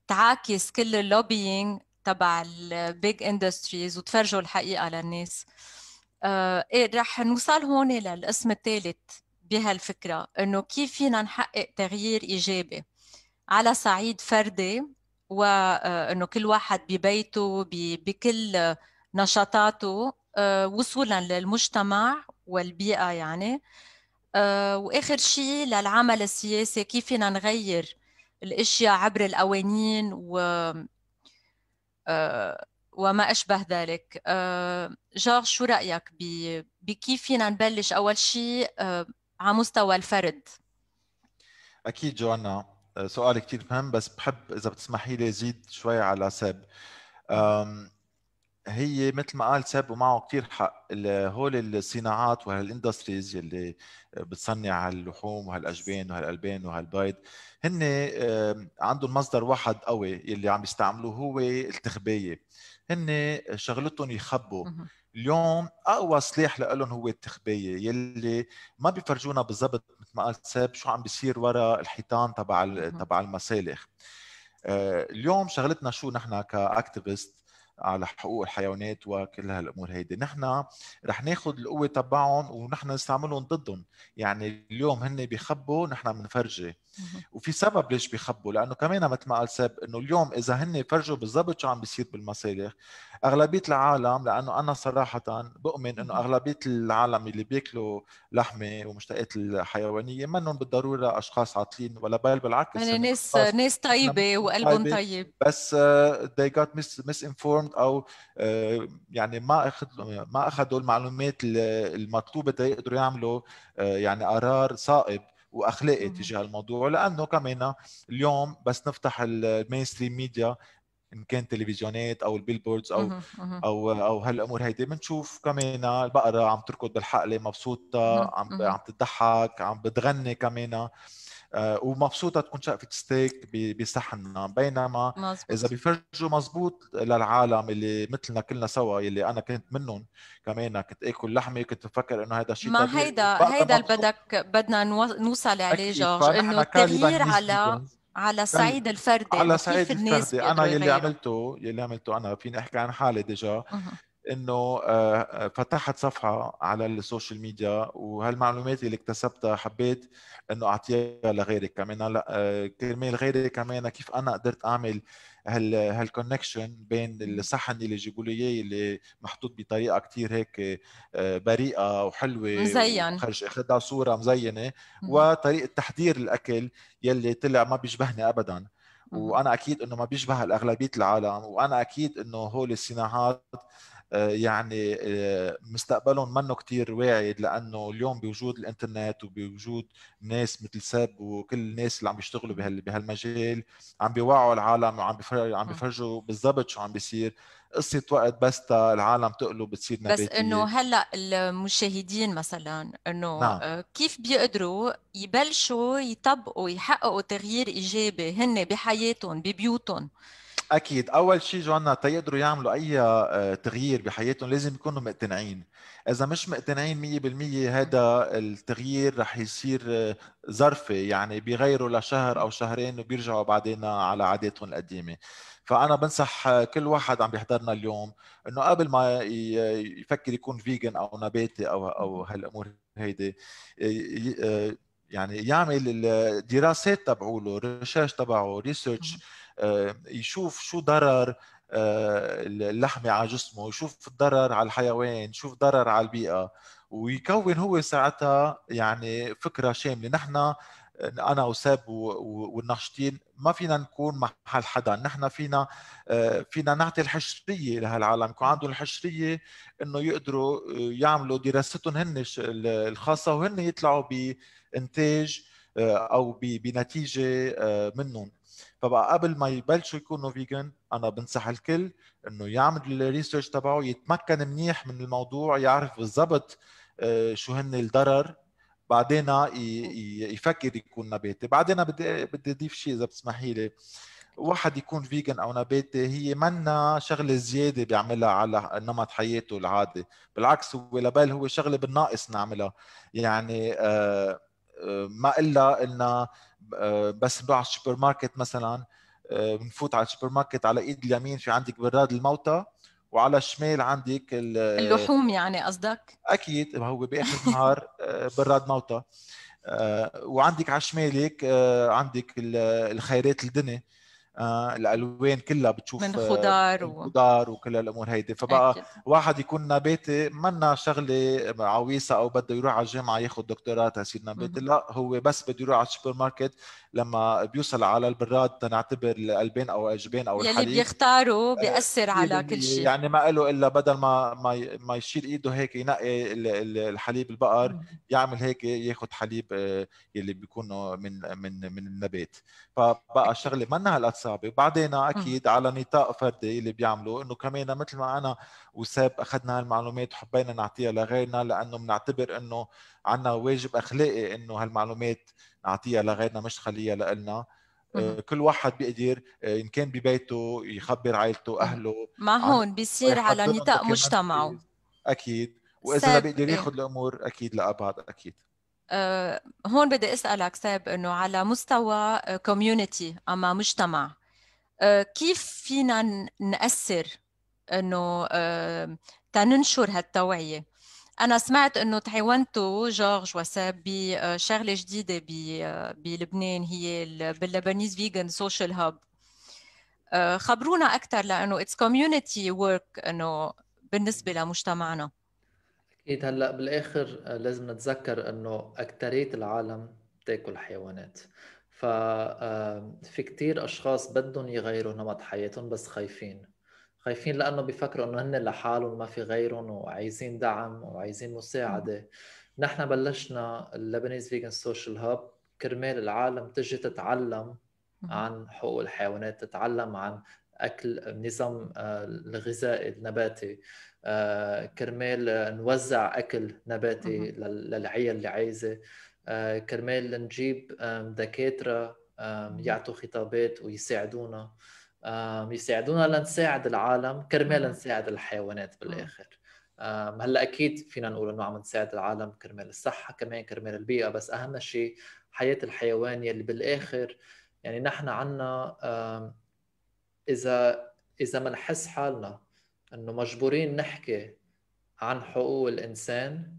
A: تعاكس كل اللوبينج تبع البيج اندستريز، وتفرجوا الحقيقة للناس. إيه، رح نوصل هون للقسم الثالث بهالفكرة، إنه كيف فينا نحقق تغيير إيجابي على صعيد فردي، وإنه كل واحد ببيته بكل نشاطاته، وصولا للمجتمع والبيئة يعني. وآخر شيء للعمل السياسي، كيف فينا نغير الأشياء عبر القوانين وما أشبه ذلك. جورج، شو رأيك بكيف فينا نبلش أول شيء على مستوى الفرد؟
C: أكيد جوانا، سؤال كتير مهم، بس بحب إذا بتسمحي لي زيد شوي على ساب. هي مثل ما قال ساب ومعه كتير حق، هول الصناعات وهالاندستريز اللي بتصنع هاللحوم وهالاجبان وهالالبان وهالبيض، هن عندهم مصدر واحد قوي اللي عم يستعملوه هو التخبايه. هن شغلتهم يخبوا. اليوم اقوى سلاح لهم هو التخبايه، يلي ما بيفرجونا بالضبط مثل ما قال ساب شو عم بيصير وراء الحيطان تبع المسالخ. اليوم شغلتنا شو نحن كاكتيفيست على حقوق الحيوانات وكل هالامور هيدي، نحن رح ناخذ القوه تبعهم ونحن نستعملهم ضدهم. يعني اليوم هن بيخبوا، نحن بنفرجي. وفي سبب ليش بيخبوا، لانه كمان مثل ما قال ساب انه اليوم اذا هن فرجوا بالضبط شو عم بيصير بالمسالخ، اغلبيه العالم، لانه انا صراحه بؤمن انه اغلبيه العالم اللي بياكلوا لحمه ومشتقات الحيوانيه منهم بالضروره اشخاص عاطلين ولا بالعكس،
A: يعني
C: هن
A: ناس
C: اشخاص
A: طيبة وقلبهم
C: طيبه،
A: طيب.
C: بس they got misinformed او يعني ما اخذوا المعلومات المطلوبه يقدروا يعملوا يعني قرار صائب واخلاقي تجاه الموضوع. لانه كمان اليوم بس نفتح المين ستريم ميديا، ان كان تلفزيونات او البيلبوردز او هالامور هيدي، بنشوف كمان البقره عم تركض بالحقله مبسوطه، عم تضحك، عم بتغني كمان، ومبسوطه تكون شقفه ستيك بصحنها. بينما اذا
A: مزبوط.
C: بيفرجوا مزبوط للعالم اللي مثلنا كلنا سوا، يلي انا كنت منهم كمان، كنت اكل لحمه كنت بفكر انه هذا شيء
A: ما
C: طبيعي
A: هيدا اللي
C: مبسوط.
A: بدنا نوصل عليه
C: اكيد،
A: جورج، انه
C: فنحن
A: التغيير
C: كلبنانيز
A: على
C: فيجنز،
A: الصعيد الفردي، انه
C: على
A: كيف
C: صعيد
A: الناس
C: الفردي، انا
A: بيقدروا يغيروا.
C: يلي عملته انا فيني احكي عن حالي ديجا.
A: مهم.
C: انه فتحت صفحه على السوشيال ميديا، وهالمعلومات اللي اكتسبتها حبيت انه اعطيها لغيري كمان. لا كرمال غيري كمان، كيف انا قدرت اعمل هالكونكشن بين الصحن اللي جيبوا لي اياه اللي محطوط بطريقه كتير هيك بريئه وحلوه
A: مزين.
C: وخرج اخذها صوره مزينه،
A: مهم.
C: وطريقه تحضير الاكل يلي طلع ما بيشبهني ابدا.
A: مهم.
C: وانا اكيد انه ما بيشبه الاغلبيه العالم، وانا اكيد انه هول الصناعات يعني مستقبلهم منه كتير واعد، لانه اليوم بوجود الانترنت وبوجود ناس مثل ساب وكل الناس اللي عم يشتغلوا بهالمجال عم بيوعوا العالم عم بيفرجوا بالضبط شو عم بيصير. قصة وقت بس تا العالم تقلب بتصير
A: بس انه
C: نباتية.
A: هلا المشاهدين مثلا انه
C: نعم
A: كيف بيقدروا يبلشوا يطبقوا يحققوا تغيير ايجابي هن بحياتهم ببيوتهم؟
C: اكيد. اول شيء جوانا تيقدروا يعملوا اي تغيير بحياتهم لازم يكونوا مقتنعين. اذا مش مقتنعين 100% هذا التغيير رح يصير ظرفي، يعني بيغيروا لشهر او شهرين وبيرجعوا بعدين على عاداتهم القديمه. فانا بنصح كل واحد عم بيحضرنا اليوم انه قبل ما يفكر يكون فيجن او نباتي او هالامور هيدي، يعني يعمل الدراسات تبعوله، الريسيرش تبعه، ريسيرش، يشوف شو ضرر اللحمة على جسمه، يشوف الضرر على الحيوان، يشوف ضرر على البيئة، ويكون هو ساعتها يعني فكرة شاملة. نحن انا وساب والناشطين ما فينا نكون محل حدا، نحن فينا نعطي الحشريه لهالعالم، يكون عندهم الحشريه انه يقدروا يعملوا دراستهم هن الخاصه، وهن يطلعوا بانتاج او بنتيجه منهم. فبقى قبل ما يبلشوا يكونوا فيجن، انا بنصح الكل انه يعمل الريسيرش تبعه، يتمكن منيح من الموضوع، يعرف بالضبط شو هن الضرر، بعدين يفكر يكون نباتي. بعدين بدي اضيف شيء اذا بتسمحي لي. واحد يكون فيجن او نباتي هي منا شغله زياده بيعملها على نمط حياته العادي، بالعكس هو لبال هو شغله بالناقص نعملها. يعني ما الا انه بس نروح على السوبر ماركت مثلا، بنفوت على السوبر ماركت، على ايد اليمين في عندك براد الموتى، وعلى الشمال عندك
A: اللحوم يعني قصدك؟
C: اكيد هو باخر النهار براد موتى. وعندك على شمالك عندك الخيرات الدنيا، الالوان كلها
A: من
C: بتشوف
A: خضار
C: الخضار وكل الامور هيدي. فبقى
A: اكيد.
C: واحد يكون نباتي منا شغله عويصه او بده يروح على الجامعه ياخذ دكتوراه تصير نباتي، لا هو بس بده يروح على السوبر ماركت لما بيوصل على البراد تنعتبر القلبين او الجبين او
A: يلي
C: الحليب
A: بيختاروا بيأثر على كل
C: 100%.
A: شيء.
C: يعني ما له الا بدل ما يشيل ايده هيك ينقي الحليب البقر، يعمل هيك ياخذ حليب يلي بيكون من النبات. فبقى الشغله منها هالقد صعبه. وبعدين اكيد على نطاق فردي اللي بيعملوا انه كمان مثل ما انا وساب اخذنا هالمعلومات وحبينا نعطيها لغيرنا لانه بنعتبر انه عندنا واجب اخلاقي انه هالمعلومات نعطيها لغيرنا مش خليها لنا. كل واحد بيقدر ان كان ببيته يخبر عائلته اهله
A: ما
C: عن
A: هون بيصير على
C: ويحضرهم
A: نطاق مجتمعه.
C: دوكيومنتريز اكيد، واذا لا
A: ساب
C: بيقدر ياخذ الامور اكيد لابعد اكيد.
A: هون بدي اسالك ساب انه على مستوى كوميونتي اما مجتمع، كيف فينا نأثر انه تننشر هالتوعيه؟ انا سمعت انه تعاونتوا جورج وساب بشغله جديده بلبنان، هي باللبنانيز فيجن سوشيال هاب. خبرونا اكثر لانه اتس كوميونتي ورك انه بالنسبه لمجتمعنا.
B: اكيد. هلا بالاخر لازم نتذكر انه اكثريه العالم تاكل حيوانات، ففي كتير اشخاص بدهم يغيروا نمط حياتهم بس خايفين لانه بيفكروا انه هن لحالهم ما في غيرهم وعايزين دعم وعايزين مساعده. نحن بلشنا اللبنيز فيجن سوشيال هاب كرمال العالم تجي تتعلم عن حقوق الحيوانات، تتعلم عن اكل النظام الغذائي النباتي، كرمال نوزع اكل نباتي للعيال اللي عايزه، كرمال نجيب دكاتره يعطوا خطابات ويساعدونا، يساعدونا لنساعد العالم كرمال نساعد الحيوانات بالاخر. هلا اكيد فينا نقول انه عم نساعد العالم كرمال الصحه، كمان كرمال البيئه، بس اهم شيء حياه الحيوان يلي بالاخر يعني نحن عنا اذا منحس حالنا انه مجبورين نحكي عن حقوق الانسان،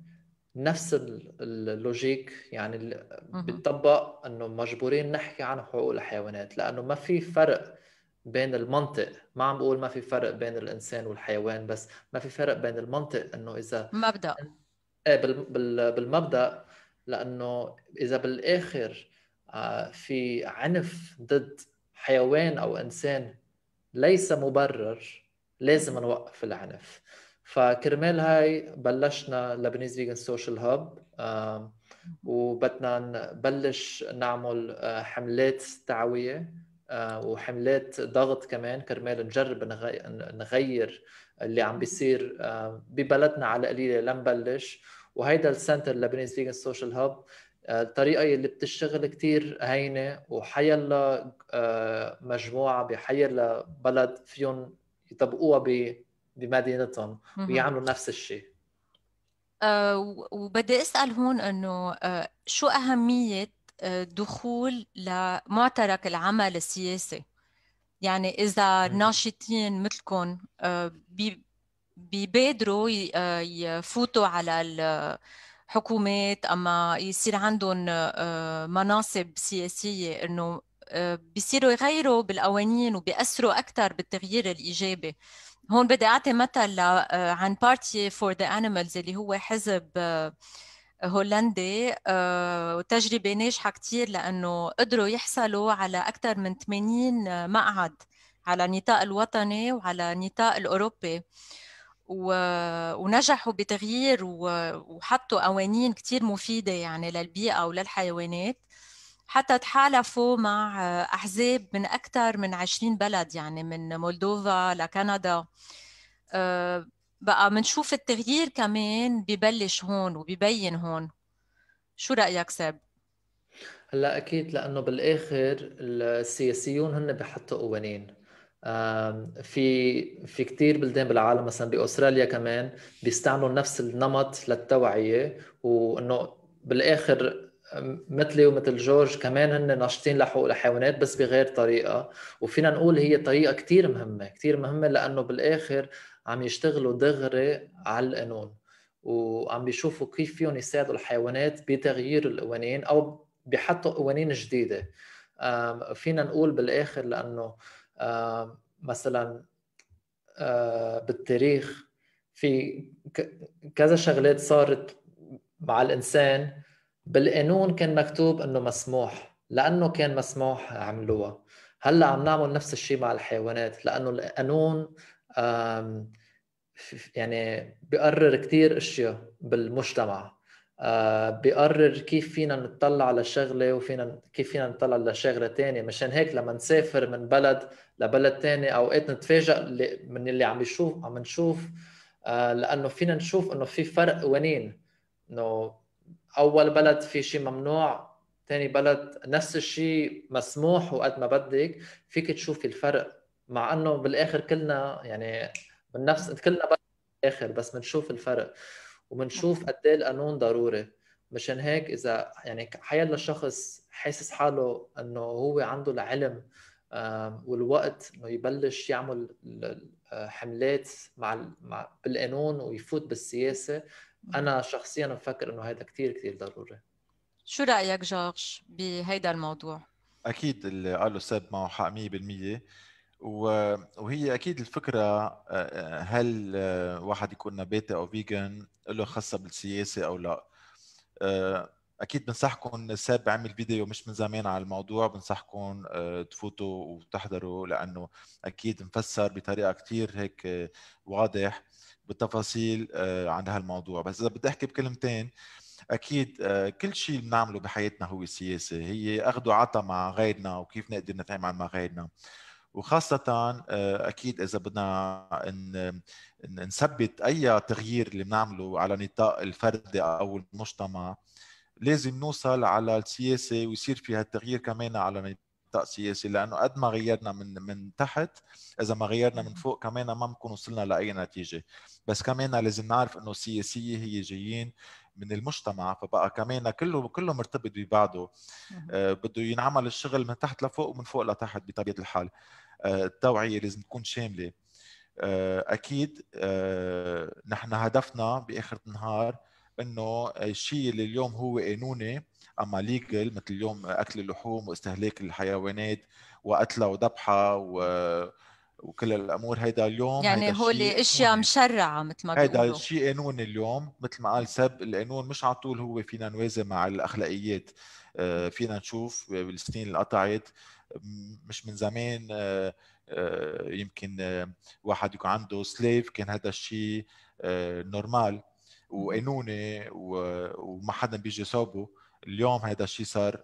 B: نفس اللوجيك يعني بيطبق انه مجبورين نحكي عن حقوق الحيوانات، لانه ما في فرق بين المنطق. ما عم بقول ما في فرق بين الانسان والحيوان، بس ما في فرق بين المنطق انه اذا
A: مبدأ
B: بالمبدأ، لانه اذا بالاخر في عنف ضد حيوان او انسان ليس مبرر، لازم نوقف العنف. فكرمال هاي بلشنا لبنيز فيجن سوشيال هاب، وبدنا نبلش نعمل حملات توعية وحملات ضغط كمان كرمال نجرب نغير اللي عم بيصير ببلدنا على قليلة. لنبلش وهيدا السنتر لبنيز فيجن سوشيال هاب الطريقة اللي بتشتغل كتير هينة، وحيلا مجموعة بحيلا بلد فيهم يطبقوها بمدينتهم ويعملوا نفس الشيء.
A: وبدي أسأل هون أنه شو أهمية دخول لمعترك العمل السياسي؟ يعني إذا ناشطين مثلكم بيبادروا يفوتوا على الحكومات أما يصير عندهم مناصب سياسية، إنه بيصيروا يغيروا بالقوانين وبيأثروا أكثر بالتغيير الإيجابي. هون بدي أعطي مثل عن Party for the Animals اللي هو حزب هولندي، وتجربة ناجحة كتير لأنه قدروا يحصلوا على أكثر من 80 مقعد على النطاق الوطني وعلى النطاق الأوروبي، ونجحوا بتغيير وحطوا قوانين كتير مفيدة يعني للبيئة وللحيوانات، حتى تحالفوا مع أحزاب من أكثر من 20 بلد، يعني من مولدوفا لكندا. بقى منشوف التغيير كمان ببلش هون وبيبين هون. شو رأيك ساب؟
B: هلا اكيد، لانه بالاخر السياسيون هن بيحطوا قوانين. في كثير بلدان بالعالم مثلا باستراليا كمان بيستعملوا نفس النمط للتوعيه، وانه بالاخر مثلي ومثل جورج كمان هن ناشطين لحقوق الحيوانات بس بغير طريقه. وفينا نقول هي طريقه كثير مهمه كثير مهمه، لانه بالاخر عم يشتغلوا دغري على القانون وعم بيشوفوا كيف فيهم يساعدوا الحيوانات بتغيير القوانين او بيحطوا قوانين جديده. فينا نقول بالاخر لانه مثلا بالتاريخ في كذا شغلات صارت مع الانسان بالقانون كان مكتوب انه مسموح، لانه كان مسموح عملوها. هلا عم نعمل نفس الشيء مع الحيوانات، لانه القانون يعني بيقرر كثير اشياء بالمجتمع. بيقرر كيف فينا نطلع على شغله كيف فينا نطلع على شغله تانية. مشان هيك لما نسافر من بلد لبلد تاني اوقات نتفاجئ من اللي عم نشوف لانه فينا نشوف انه في فرق ونين، انه اول بلد في شيء ممنوع، ثاني بلد نفس الشيء مسموح وقد ما بدك، فيك تشوفي الفرق، مع انه بالاخر كلنا يعني من نفس كلنا بالاخر، بس بنشوف الفرق وبنشوف قد ايه القانون ضروري. مشان هيك اذا يعني حيلا شخص حاسس حاله انه هو عنده العلم والوقت انه يبلش يعمل حملات بالقانون ويفوت بالسياسه، انا شخصيا بفكر انه هذا كثير كثير ضروري.
A: شو رأيك جورج بهيدا الموضوع؟
C: اكيد اللي قاله ساب معه حق 100%. وهي اكيد الفكره هل واحد يكون نباتي او فيجن له خاصه بالسياسه او لا. اكيد بنصحكم، ساب عمل فيديو مش من زمان على الموضوع، بنصحكم تفوتوا وتحضروا، لانه اكيد مفسر بطريقه كتير هيك واضح بالتفاصيل عن هالموضوع. بس اذا بدي احكي بكلمتين، اكيد كل شيء بنعمله بحياتنا هو سياسه، هي اخذ وعطى مع غيرنا وكيف نقدر نتعامل مع غيرنا. وخاصة أكيد إذا بدنا نثبت أي تغيير اللي بنعمله على نطاق الفردي أو المجتمع، لازم نوصل على السياسة ويصير فيها التغيير كمان على نطاق سياسي، لأنه قد ما غيرنا من تحت، إذا ما غيرنا من فوق كمان ما بنكون وصلنا لأي نتيجة. بس كمان لازم نعرف إنه السياسية هي جايين من المجتمع، فبقى كمان كله مرتبط ببعضه. بده ينعمل الشغل من تحت لفوق ومن فوق لتحت بطبيعة الحال. التوعية لازم تكون شاملة. أكيد نحن هدفنا بآخر النهار إنه الشيء اللي اليوم هو قانوني أما ليجل، مثل اليوم أكل اللحوم واستهلاك الحيوانات وقتلها وذبحها وكل الأمور، هيدا اليوم هيدا
A: يعني هول
C: الشيء
A: اشياء
C: قانوني.
A: مشرعة مثل ما
C: هيدا
A: بيقولوا.
C: الشيء قانوني اليوم، مثل ما قال سب، القانون مش على طول هو فينا نوازن مع الأخلاقيات. فينا نشوف بالسنين اللي قطعت، مش من زمان يمكن واحد يكون عنده سليف كان هذا الشيء نورمال وقانوني وما حدا بيجي صوبه. اليوم هذا الشيء صار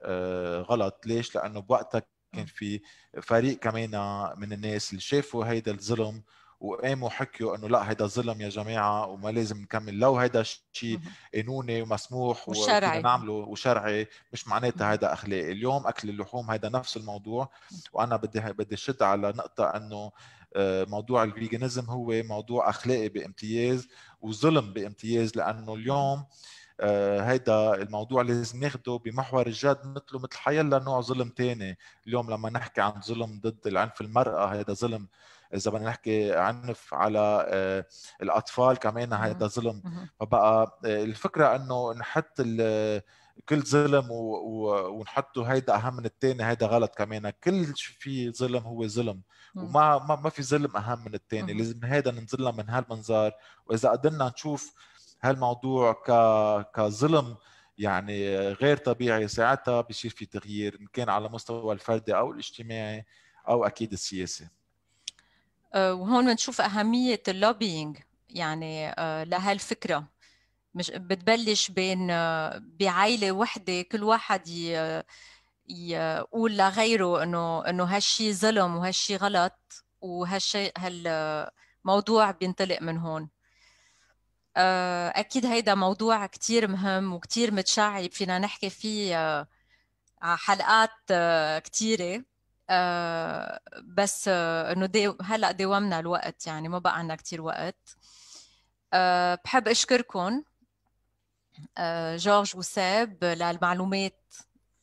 C: غلط. ليش؟ لأنه بوقتها كان في فريق كمان من الناس اللي شافوا هيدا الظلم وقاموا حكيوا انه لا هيدا ظلم يا جماعه وما لازم نكمل. لو هيدا الشيء قانوني ومسموح وفينا
A: وشرعي.
C: نعمله وشرعي، مش معناتها هيدا اخلاقي. اليوم اكل اللحوم هيدا نفس الموضوع. وانا بدي شد على نقطه انه موضوع الفيجانيزم هو موضوع اخلاقي بامتياز وظلم بامتياز، لانه اليوم هيدا الموضوع لازم ناخده بمحور الجد، مثله مثل حيلا نوع ظلم تاني. اليوم لما نحكي عن ظلم ضد العنف المرأة، هيدا ظلم. إذا بدنا نحكي عنف على الأطفال كمان هيدا ظلم. فبقى الفكرة إنه نحط كل ظلم ونحطه هيدا أهم من التاني، هيدا غلط كمان. كل في ظلم هو ظلم، وما ما في ظلم أهم من التاني. لازم هيدا ننزلها من هالمنظار. وإذا قدرنا نشوف هالموضوع كظلم يعني غير طبيعي، ساعتها بيصير في تغيير إن كان على مستوى الفردي أو الاجتماعي أو أكيد السياسي.
A: وهون بنشوف أهمية اللوبينج يعني لهالفكرة. مش بتبلش بين بعائلة وحدة، كل واحد يقول لغيره انه هالشي ظلم وهالشي غلط، هالموضوع بينطلق من هون. اكيد هيدا موضوع كتير مهم وكتير متشعب، فينا نحكي فيه على حلقات كتيرة. بس انه هلا داومنا الوقت، يعني ما بقى عنا كتير وقت. بحب اشكركم جورج وساب للمعلومات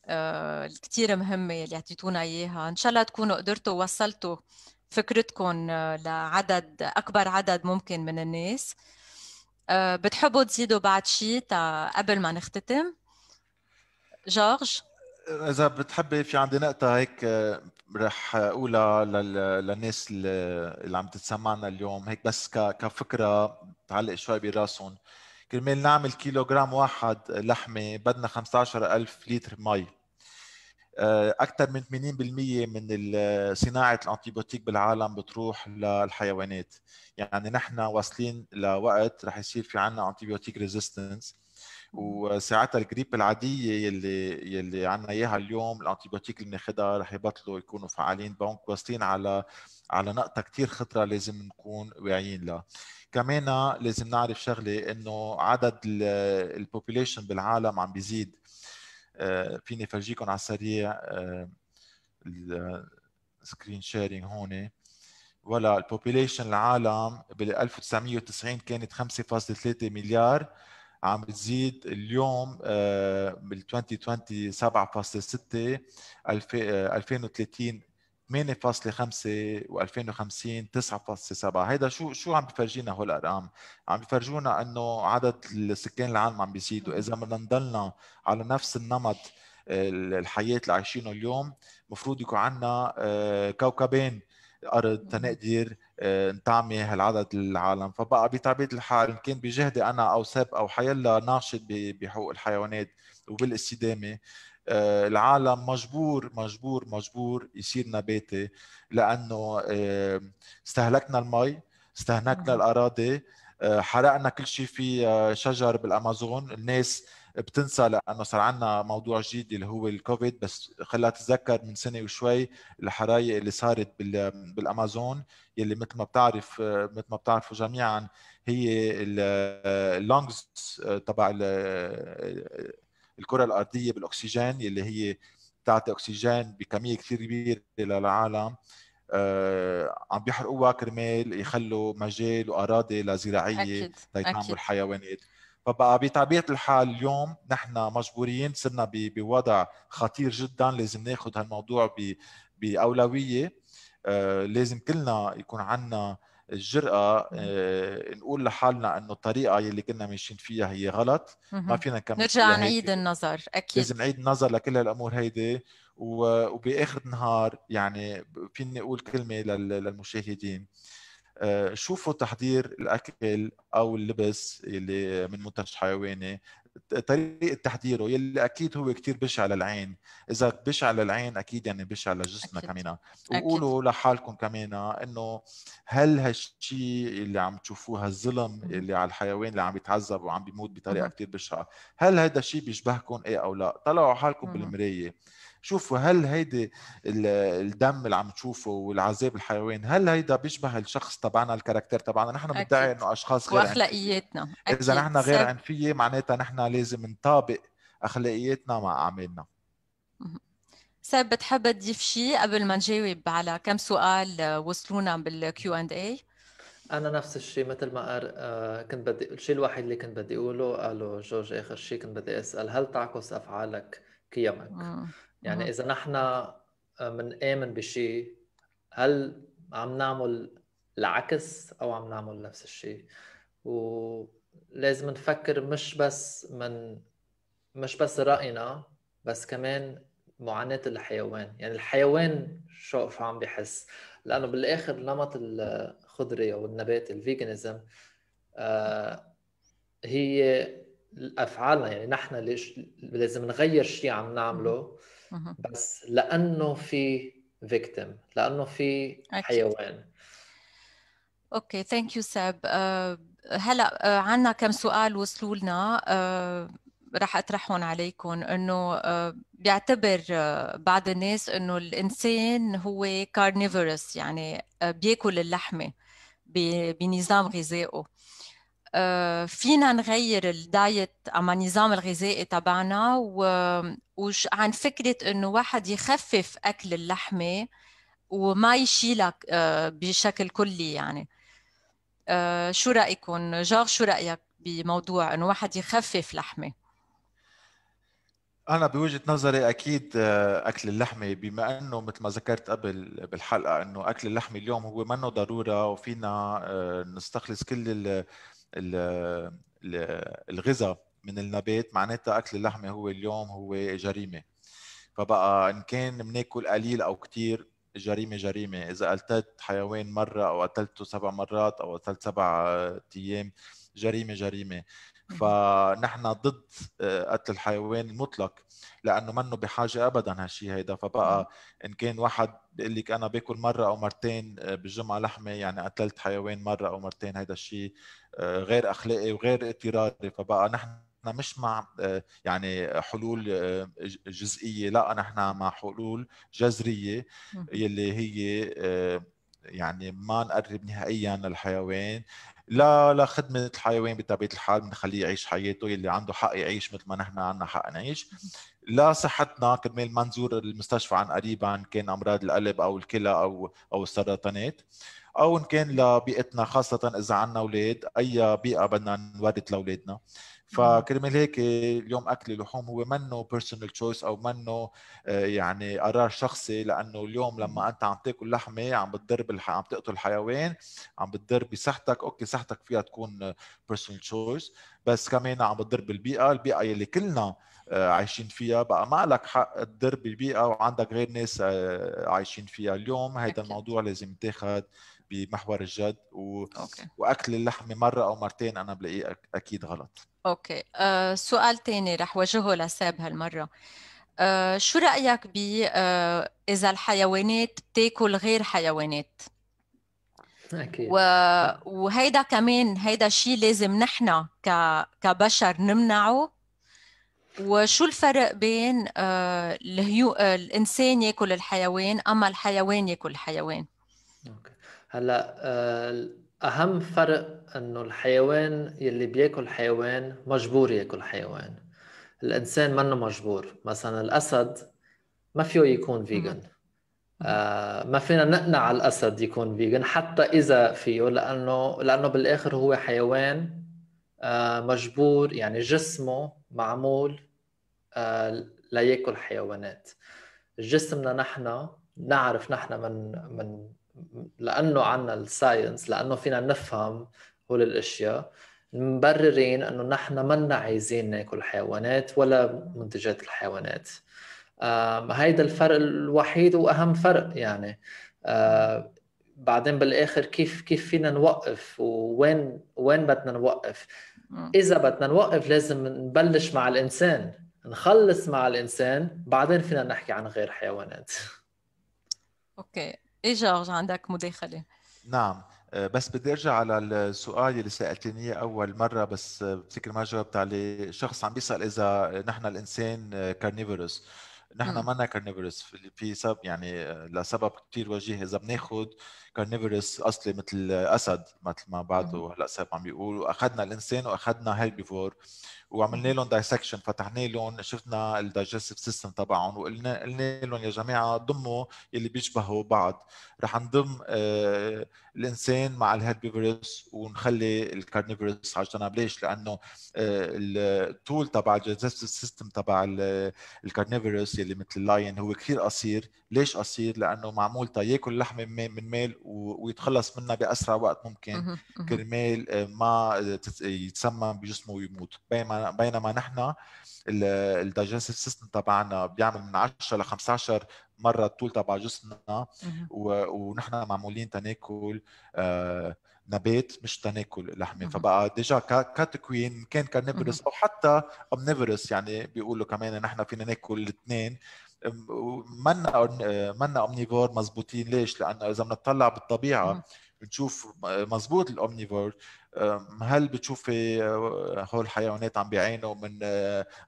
A: الكتير مهمة اللي اعطيتونا اياها. ان شاء الله تكونوا قدرتوا وصلتوا فكرتكم لعدد اكبر عدد ممكن من الناس. بتحبوا تزيدوا بعد شيء قبل ما نختتم؟ جورج؟
C: إذا بتحبي في عندي نقطة هيك رح أقولها للناس اللي عم تتسمعنا اليوم، هيك بس كفكرة تعلق شوي براسهم. كرمال نعمل كيلوغرام واحد لحمة بدنا 15,000 لتر مي. أكثر من 80% من صناعة الأنتيبيوتيك بالعالم بتروح للحيوانات. يعني نحن واصلين لوقت رح يصير في عنا أنتيبيوتيك ريزيستنس. وساعتها الجريب العاديه يلي عنا اياها اليوم، الانتيبيوتيك اللي بناخذها رح يبطلوا يكونوا فعالين. دونك واصلين على نقطه كثير خطره لازم نكون واعيين لها. كمان لازم نعرف شغله، انه عدد البوبوليشن بالعالم عم بيزيد. فيني فرجيكم على السريع السكرين شيرينج هون. ولا البوبوليشن العالم بال 1990 كانت 5.3 مليار، عم بتزيد اليوم بال 2020 7.6، 2030 8.5، و2050 9.7. هيدا شو عم بفرجينا هول الارقام؟ عم بفرجونا انه عدد السكان العالم عم بيزيد، واذا بدنا نضلنا على نفس النمط الحياه اللي عايشينه اليوم، مفروض يكون عندنا كوكبين ارض تنقدر نطعمي هالعدد العالم. فبقى بطبيعه الحال ان كان بجهدي انا او سب او حيلا ناشط بحقوق الحيوانات وبالاستدامه، العالم مجبور يصير نباتي، لانه استهلكنا المي، استهلكنا الاراضي، حرقنا كل شيء في شجر بالامازون. الناس بتنسى لانه صار عندنا موضوع جديد اللي هو الكوفيد، بس خليها تتذكر من سنه وشوي الحرايق اللي صارت بالامازون، يلي مثل ما بتعرفوا جميعا هي اللونجز تبع الكره الارضيه بالاكسجين، يلي هي بتعطي اكسجين بكميه كثير كبيره للعالم. عم بيحرقوها كرمال يخلوا مجال واراضي لزراعيه ليطعموا الحيوانات. فبقى بطبيعه الحال اليوم نحن مجبورين، صرنا بوضع خطير جدا، لازم ناخذ هالموضوع باولويه. لازم كلنا يكون عندنا الجرأة نقول لحالنا انه الطريقة اللي كنا ماشيين فيها هي غلط، ما فينا نكمل
A: نرجع نعيد النظر. اكيد
C: لازم نعيد النظر لكل هالامور هيدي. وباخر النهار يعني فيني اقول كلمة للمشاهدين، شوفوا تحضير الاكل او اللبس اللي من منتج حيواني، طريقه تحضيره يلي اكيد هو كتير بشع للعين. اذا بشع للعين اكيد يعني بشع لجسمنا كمان. وقولوا لحالكم كمان انه هل هالشيء اللي عم تشوفوه، هالظلم اللي على الحيوان اللي عم يتعذب وعم بيموت بطريقه كتير بشعه، هل هذا الشيء بيشبهكم ايه او لا؟ طلعوا حالكم بالمرايه، شوفوا هل هيدي الدم اللي عم تشوفه والعذاب الحيوان، هل هيدا بيشبه الشخص تبعنا، الكاركتر تبعنا؟ نحن بندعي انه اشخاص غير
A: واخلاقياتنا.
C: اذا نحن غير عنفيه معناتها نحن لازم نطابق اخلاقياتنا مع اعمالنا.
A: ساب بتحب تضيف شيء قبل ما نجاوب على كم سؤال وصلونا بالكيو اند اي؟
B: انا نفس الشيء مثل ما كنت بدي الشيء الوحيد اللي كنت بدي اقوله قاله جورج اخر شيء، كنت بدي اسال هل تعكس افعالك قيمك؟ يعني اذا نحن منآمن بشيء، هل عم نعمل العكس او عم نعمل نفس الشيء؟ ولازم نفكر مش بس رأينا، بس كمان معاناة الحيوان. يعني الحيوان شو عم بيحس، لأنه بالآخر نمط الخضري أو النباتي الفيجانيزم هي أفعالنا. يعني نحن ليش لازم نغير شيء عم نعمله؟ بس لأنه في فيكتيم، لأنه في حيوان.
A: اوكي ثانك يو ساب. هلا عنا كم سؤال وصلوا لنا، رح اطرحهم عليكم. انه بيعتبر بعض الناس انه الانسان هو كارنيفورس، يعني بياكل اللحمه بنظام غذائه. فينا نغير الدايت اما النظام الغذائي تبعنا، وعن فكره انه واحد يخفف اكل اللحمه وما يشيلك بشكل كلي. يعني شو رأيكم جار؟ شو رأيك بموضوع انه واحد يخفف لحمه؟
C: أنا بوجهة نظري أكيد أكل اللحمة، بما أنه مثل ما ذكرت قبل بالحلقة أنه أكل اللحمة اليوم هو منه ضرورة، وفينا نستخلص كل الغذاء من النبات، معناتها أكل اللحمة هو اليوم هو جريمة. فبقى إن كان بناكل قليل أو كتير، جريمة. إذا قتلت حيوان مرة أو قتلته 7 مرات أو قتلت 7 أيام، جريمة. فنحن ضد قتل الحيوان المطلق، لانه منه بحاجه ابدا هالشيء هيدا. فبقى ان كان واحد بيقول لك انا باكل مره او مرتين بالجمعه لحمه، يعني قتلت حيوان مره او مرتين، هيدا الشيء غير اخلاقي وغير اضطراري. فبقى نحن مش مع يعني حلول جزئيه، لا نحن مع حلول جذريه يلي هي يعني ما نقرب نهائيا للحيوان، لا لخدمة الحيوان بطبيعة الحال، بنخليه يعيش حياته يلي عنده حق يعيش مثل ما نحن عنا حق نعيش. لا صحتنا كرمال ما نزور المستشفى عن قريب، عن كان امراض القلب او الكلى او السرطانات، او ان كان لبيئتنا، خاصه اذا عنا اولاد، اي بيئه بدنا نورث لاولادنا. فكرمال هيك اليوم اكل اللحوم هو منه بيرسونال تشويس او منه يعني قرار شخصي، لانه اليوم لما انت عم تاكل لحمه عم بتضر عم تقتل الحيوان، عم بتضر بصحتك. اوكي صحتك فيها تكون بيرسونال تشويس، بس كمان عم بتضر البيئه يلي كلنا عايشين فيها. بقى ما لك حق تضر بالبيئه وعندك غير ناس عايشين فيها. اليوم هذا الموضوع لازم يتاخذ بمحور الجد واكل اللحمه مره او مرتين انا بلاقيه اكيد غلط.
A: اوكي. سؤال تاني رح وجهه لساب هالمره. شو رايك اذا الحيوانات بتاكل غير حيوانات؟
B: اكيد.
A: وهيدا كمان هيدا شيء لازم نحن كبشر نمنعه. وشو الفرق بين الانسان ياكل الحيوان اما الحيوان ياكل الحيوان؟
B: اوكي. هلا اهم فرق انه الحيوان يلي بياكل حيوان مجبور ياكل حيوان، الانسان منه مجبور. مثلا الاسد ما فيه يكون فيجن، ما فينا نقنع الاسد يكون فيجن حتى اذا فيه، لانه بالاخر هو حيوان مجبور، يعني جسمه معمول لياكل حيوانات. جسمنا نحن نعرف نحن من لانه عنا الساينس، لانه فينا نفهم هول الاشياء، مبررين انه نحن منا عايزين ناكل حيوانات ولا منتجات الحيوانات. هيدا الفرق الوحيد واهم فرق يعني. بعدين بالاخر كيف فينا نوقف، وين بدنا نوقف؟ اذا بدنا نوقف لازم نبلش مع الانسان، نخلص مع الانسان، بعدين فينا نحكي عن غير حيوانات.
A: اوكي. ايه جورج، عندك مداخله؟
C: نعم، بس بدي ارجع على السؤال اللي سالتني اياه اول مره، بس بفتكر ما جاوبت عليه. شخص عم بيسال اذا نحن الانسان كارنيفورس. نحن ما كارنيفورس في سبب، يعني لسبب كثير وجيه. اذا بناخذ كارنيفورس اصلي مثل اسد، مثل ما بعده هلا سبب عم بيقول، واخذنا الانسان واخذنا هيربيفور وعملنا لهم دايسكشن، فتحنا لهم، شفنا الدايجستيف سيستم تبعهم، قلنا لهم يا جماعه ضموا اللي بيشبهوا بعض. رح نضم الانسان مع الهيربيفورس ونخلي الكارنيفورس على جنب. ليش؟ لانه الطول تبع الدايجستيف سيستم تبع الكارنيفورس اللي مثل اللاين هو كثير قصير. ليش قصير؟ لانه معمول ياكل لحمه من ميل ويتخلص منها باسرع وقت ممكن، كرمال ما يتسمم بجسمه ويموت. بينما نحن الدايجستيف سيستم تبعنا بيعمل من 10 ل 15 مره الطول تبع جسمنا، ونحن معمولين تناكل نبات مش تناكل لحمه. فبقى ديجا كتكوين كان كارنيفورس او حتى اومنيفورس، يعني بيقولوا كمان نحن فينا ناكل الاثنين. منا اومنيفور مزبوطين. ليش؟ لانه اذا بنطلع بالطبيعه بنشوف مزبوط الاومنيفور. هل بتشوفي هول الحيوانات عم بيعانوا من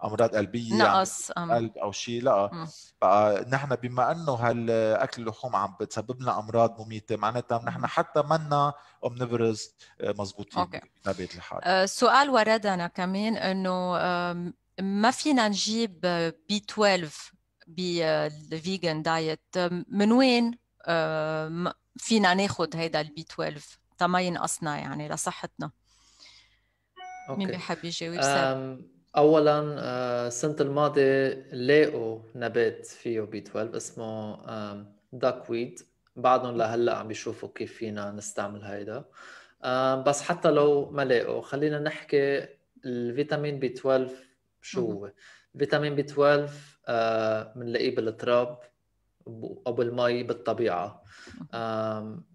C: امراض قلبيه،
A: نقص
C: قلب او شيء؟ لا. بقى نحن بما انه هالاكل اللحوم عم بتسبب لنا امراض مميته، معناتها نحن حتى منا اومنيفورز مزبوطين بطبيعه الحال.
A: سؤال وردنا كمان انه ما فينا نجيب بي 12 بالفيجن دايت. من وين فينا ناخد هيدا البي 12 تما ينقصنا يعني لصحتنا؟ مين بيحب يجاوب؟
B: اولا السنه الماضيه لاقوا نبات فيه بي 12 اسمه داكويد، بعدهم لهلا عم بيشوفوا كيف فينا نستعمل هيدا. بس حتى لو ما لاقوا، خلينا نحكي الفيتامين بي 12 شو هو. فيتامين بي 12 بنلاقيه بالتراب او بالمي بالطبيعه.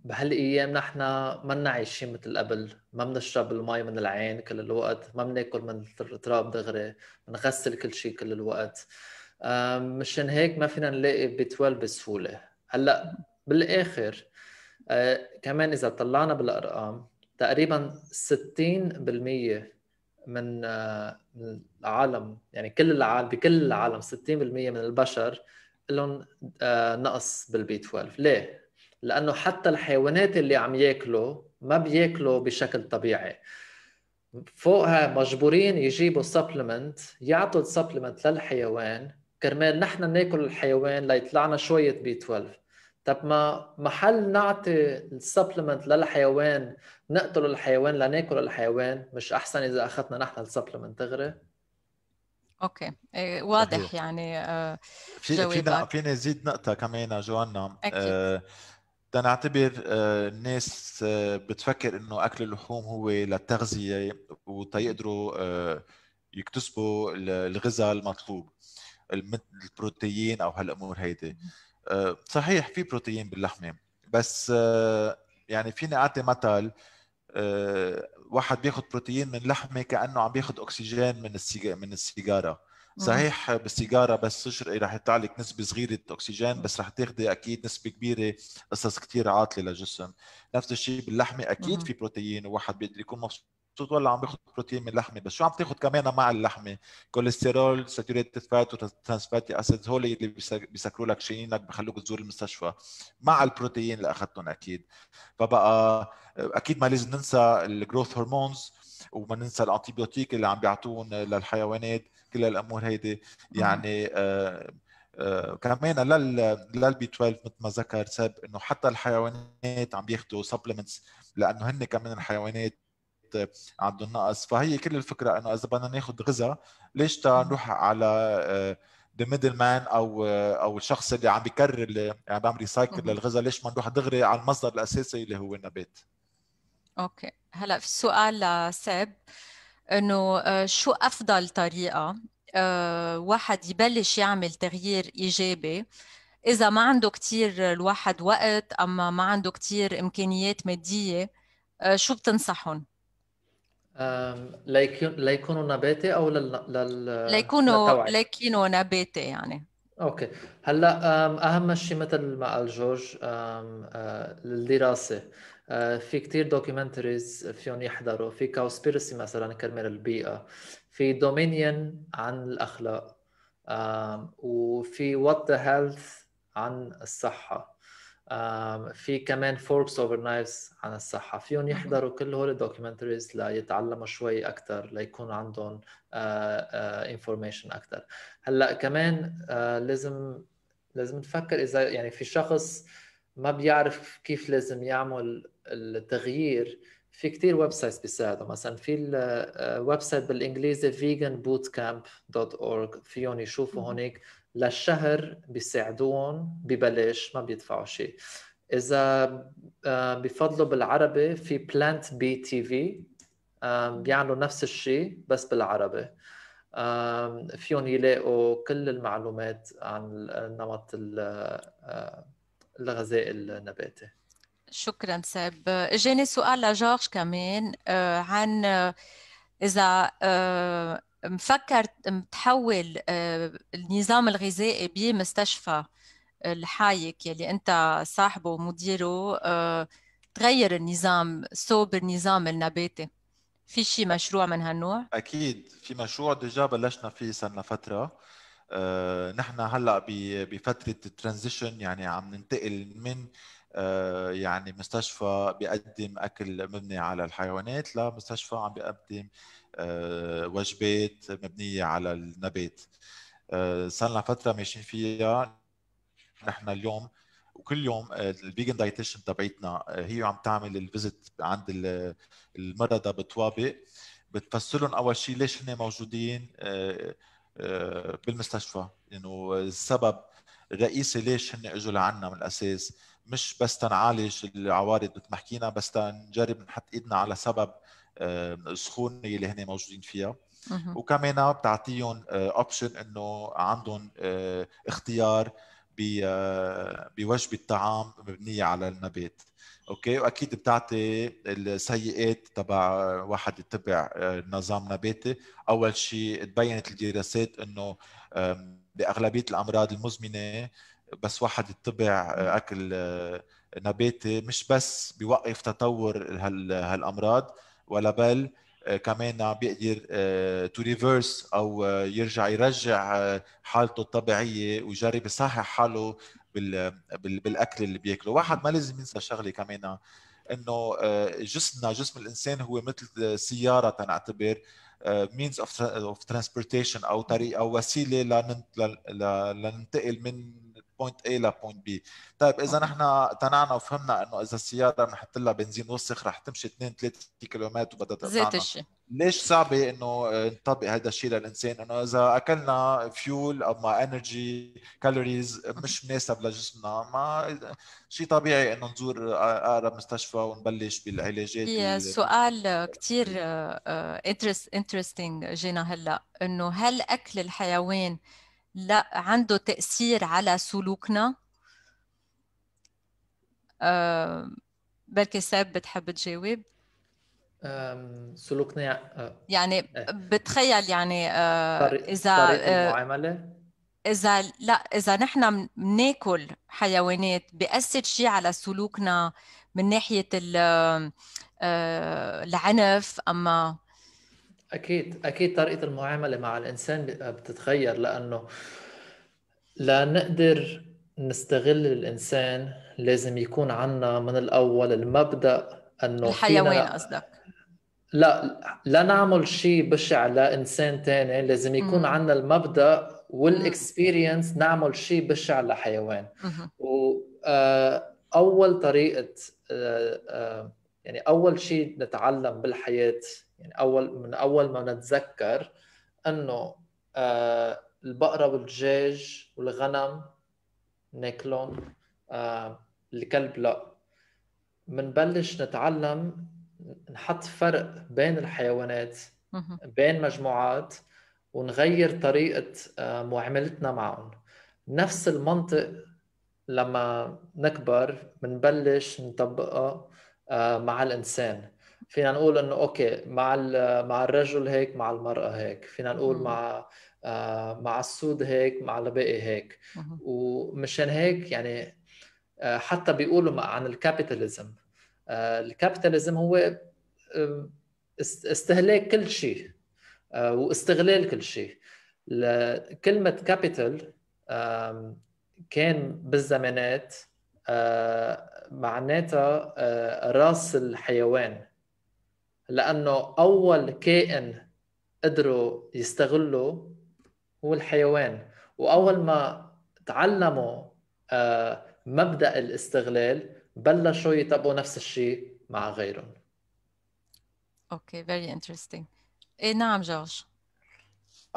B: بهالايام نحن منا عايشين مثل قبل، ما بنشرب المي من العين كل الوقت، ما بناكل من التراب دغري، بنغسل كل شيء كل الوقت. مشان هيك ما فينا نلاقي بي 12 بسهوله. هلا بالاخر كمان اذا طلعنا بالارقام، تقريبا 60% من العالم، يعني كل العالم، بكل العالم 60% من البشر لهم نقص بالبي 12. ليه؟ لأنه حتى الحيوانات اللي عم ياكلوا ما بياكلوا بشكل طبيعي، فوقها مجبورين يجيبوا سبلمنت، يعطوا السبلمنت للحيوان كرمال نحن ناكل الحيوان ليطلعنا شوية بي 12. طب ما محل نعطي السبلمنت للحيوان نقتل الحيوان لناكل الحيوان، مش أحسن إذا أخذنا نحن السبلمنت دغري؟
A: اوكي، واضح
C: صحيح.
A: يعني
C: فينا
A: جوابك.
C: نزيد نقطة كمان جوانا.
A: اكيد.
C: تنعتبر الناس بتفكر انه اكل اللحوم هو للتغذية وتيقدروا يكتسبوا الغذاء المطلوب مثل البروتين او هالامور هيدي. صحيح في بروتين باللحمة، بس يعني فيني اعطي مثل. واحد بياخد بروتين من لحمه كانه عم بياخد اكسجين من السيجاره. صحيح بالسيجاره بس تشرقي رح يطلع لك نسبه صغيره اكسجين، بس رح تاخدي اكيد نسبه كبيره قصص كثير عاطله للجسم. نفس الشيء باللحمه، اكيد في بروتين وواحد بيقدر يكون مبسوط ولا عم بياخد بروتين من اللحمه، بس شو عم تاخد كمان مع اللحمه؟ كوليسترول، ساتوريتد فات، وترانس فاتي اسيدز، هول اللي بيسكروا لك شيء بخلوك تزور المستشفى مع البروتين اللي اخذتهم اكيد. فبقى اكيد ما لازم ننسى الجروث هرمونز، وما ننسى الانتيبيوتيك اللي عم بيعطون للحيوانات، كل الامور هيدي يعني. كمان للبي 12 مثل ما ذكر سب انه حتى الحيوانات عم بياخذوا سبلمنتس لانه هن كمان الحيوانات عندهم نقص. فهي كل الفكره انه اذا بدنا ناخذ غذاء ليش نروح على ذا ميدل مان او الشخص اللي عم بيكرر اللي عم بيعمل ريسايكل للغذاء، ليش ما نروح دغري على المصدر الاساسي اللي هو النبات؟
A: اوكي، هلا في سؤال لسب انه شو افضل طريقة واحد يبلش يعمل تغيير ايجابي اذا ما عنده كتير الواحد وقت اما ما عنده كتير امكانيات مادية؟ شو بتنصحهم؟
B: ليكونوا نباتي او
A: ليكونوا
B: للتوعية؟
A: نباتي يعني.
B: اوكي. هلا اهم شيء مثل ما قال جورج، الدراسه. في كتير دوكيومنتريز فيهم يحضروا، في كوسبيرسي مثلا كرمال البيئه، في دومينيون عن الاخلاق، وفي وات ذا هيلث عن الصحه، في كمان فوركس اوفر نايفز عن الصحه. فيهم يحضروا كل هول الدوكيومنتريز ليتعلموا شوي اكثر، ليكون عندهم انفورميشن اكثر. هلا كمان لازم نفكر اذا يعني في شخص ما بيعرف كيف لازم يعمل التغيير. في كتير ويب سايتس بيساعدوا، مثلا في الويب سايت بالانجليزي veganbootcamp.org، فيهم يشوفوا هونيك للشهر بيساعدوهم ببلاش، ما بيدفعوا شيء. اذا بفضلوا بالعربي في بلانت بي تي في، بيعملوا نفس الشيء بس بالعربي. فيهم يلاقوا كل المعلومات عن نمط الغذاء النباتي.
A: شكرا ساب. اجاني سؤال لجورج كمان عن اذا مفكر تحول النظام الغذائي بمستشفى الحايك يلي انت صاحبه ومديره، تغير النظام صوب النظام النباتي. في شي مشروع من هالنوع؟
C: اكيد في مشروع ديجا بلشنا فيه صار لنا فتره. نحن هلا بفتره الترانزيشن، يعني عم ننتقل من يعني مستشفى بيقدم اكل مبني على الحيوانات لمستشفى عم بيقدم وجبات مبنيه على النبات. صار لنا فتره ماشيين فيها. نحن اليوم وكل يوم الفيجن دايتيشن تبعتنا هي عم تعمل الفيزيت عند المرضى بطوابق، بتفسرهم اول شيء ليش هن موجودين بالمستشفى، انه السبب الرئيسي ليش هن اجوا لعنا من الاساس، مش بس تنعالج العوارض مثل ما حكينا، بس تنجرب نحط ايدنا على سبب السخونه اللي هن موجودين فيها. وكمان بتعطيهم اوبشن انه عندهم اختيار بوجبه طعام مبنيه على النبات. اوكي، واكيد بتعطي السيئات تبع واحد يتبع نظام نباتي. اول شيء تبينت الدراسات انه باغلبيه الامراض المزمنه بس واحد يتبع اكل نباتي مش بس بيوقف تطور هالامراض، ولا بل كمان بيقدر تو ريفرس او يرجع حالته الطبيعيه ويجرب يصحح حاله بالاكل اللي بياكله. واحد ما لازم ينسى شغله كمان، انه جسمنا، جسم الانسان هو مثل سياره تنعتبر، means of transportation او طريق او وسيله لننتقل من بوينت A ل بوينت B. طيب اذا نحن اقتنعنا وفهمنا انه اذا السياره بنحط لها بنزين وسخ رح تمشي 2 3 كيلومتر وبدها
A: ذات
C: تقطعنا،
A: الشيء.
C: ليش صعبه انه نطبق هذا الشيء للانسان؟ انه اذا اكلنا فيول او ما انرجي كالوريز مش مناسب لجسمنا، ما شيء طبيعي انه نزور اقرب مستشفى ونبلش بالعلاجات
A: في سؤال كتير interesting جينا هلا، انه هل اكل الحيوان لا عنده تأثير على سلوكنا؟ بركي ساب بتحب تجاوب؟
B: سلوكنا
A: يعني بتخيل يعني
B: طريقة المعاملة،
A: إذا نحن بناكل حيوانات بيأثر شيء على سلوكنا من ناحية العنف؟ أما
B: أكيد طريقة المعاملة مع الإنسان بتتغير، لأنه لا نقدر نستغل الإنسان لازم يكون عنا من الأول المبدأ أنه
A: الحيوان قصدك؟
B: لا نعمل شيء بشع لإنسان تاني، لازم يكون عنا المبدأ والإكسبيرينس نعمل شيء بشع لحيوان. وأول طريقة يعني أول شيء نتعلم بالحياة، يعني من أول ما نتذكر أنه البقرة والدجاج والغنم ناكلهم، الكلب لا. منبلش نتعلم نحط فرق بين الحيوانات، بين مجموعات، ونغير طريقة معاملتنا معهم. نفس المنطق لما نكبر منبلش نطبقها مع الإنسان. فينا نقول إنه أوكي مع الرجل هيك، مع المرأة هيك، فينا نقول مع السود هيك، مع الباقي هيك. ومشان هيك يعني حتى بيقولوا عن الكابيتاليزم، الكابيتاليزم هو استهلاك كل شيء واستغلال كل شيء. كلمة كابيتال كان بالزمانات معناتها راس الحيوان، لأنه أول كائن قدروا يستغلوا هو الحيوان. وأول ما تعلموا مبدأ الاستغلال بلشوا يطبقوا نفس الشيء مع غيرهم.
A: اوكي very interesting. ايه نعم جورج.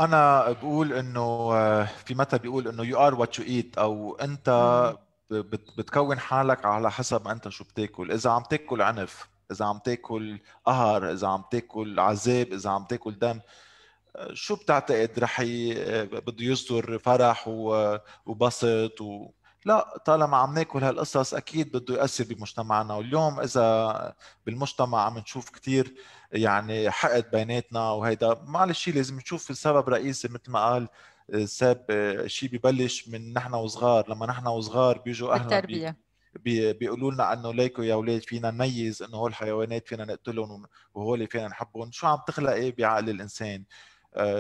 C: انا بقول انه في مثل بيقول انه you are what you eat، او انت بتكون حالك على حسب انت شو بتاكل. اذا عم تاكل عنف، اذا عم تاكل قهر، اذا عم تاكل عذاب، اذا عم تاكل دم، شو بتعتقد رح بده يصدر فرح وبسط لا، طالما عم ناكل هالقصص اكيد بده يأثر بمجتمعنا. واليوم اذا بالمجتمع عم نشوف كتير يعني حقد بيناتنا، وهيدا معلش لازم نشوف السبب رئيسي مثل ما قال ساب، شيء ببلش من نحن وصغار. لما نحن وصغار بيجوا اهلنا
A: بالتربية
C: بيقولوا لنا انه ليكوا يا اولاد فينا نميز انه هول الحيوانات فينا نقتلهم وهول فينا نحبهم. شو عم تخلق ايه بعقل الانسان؟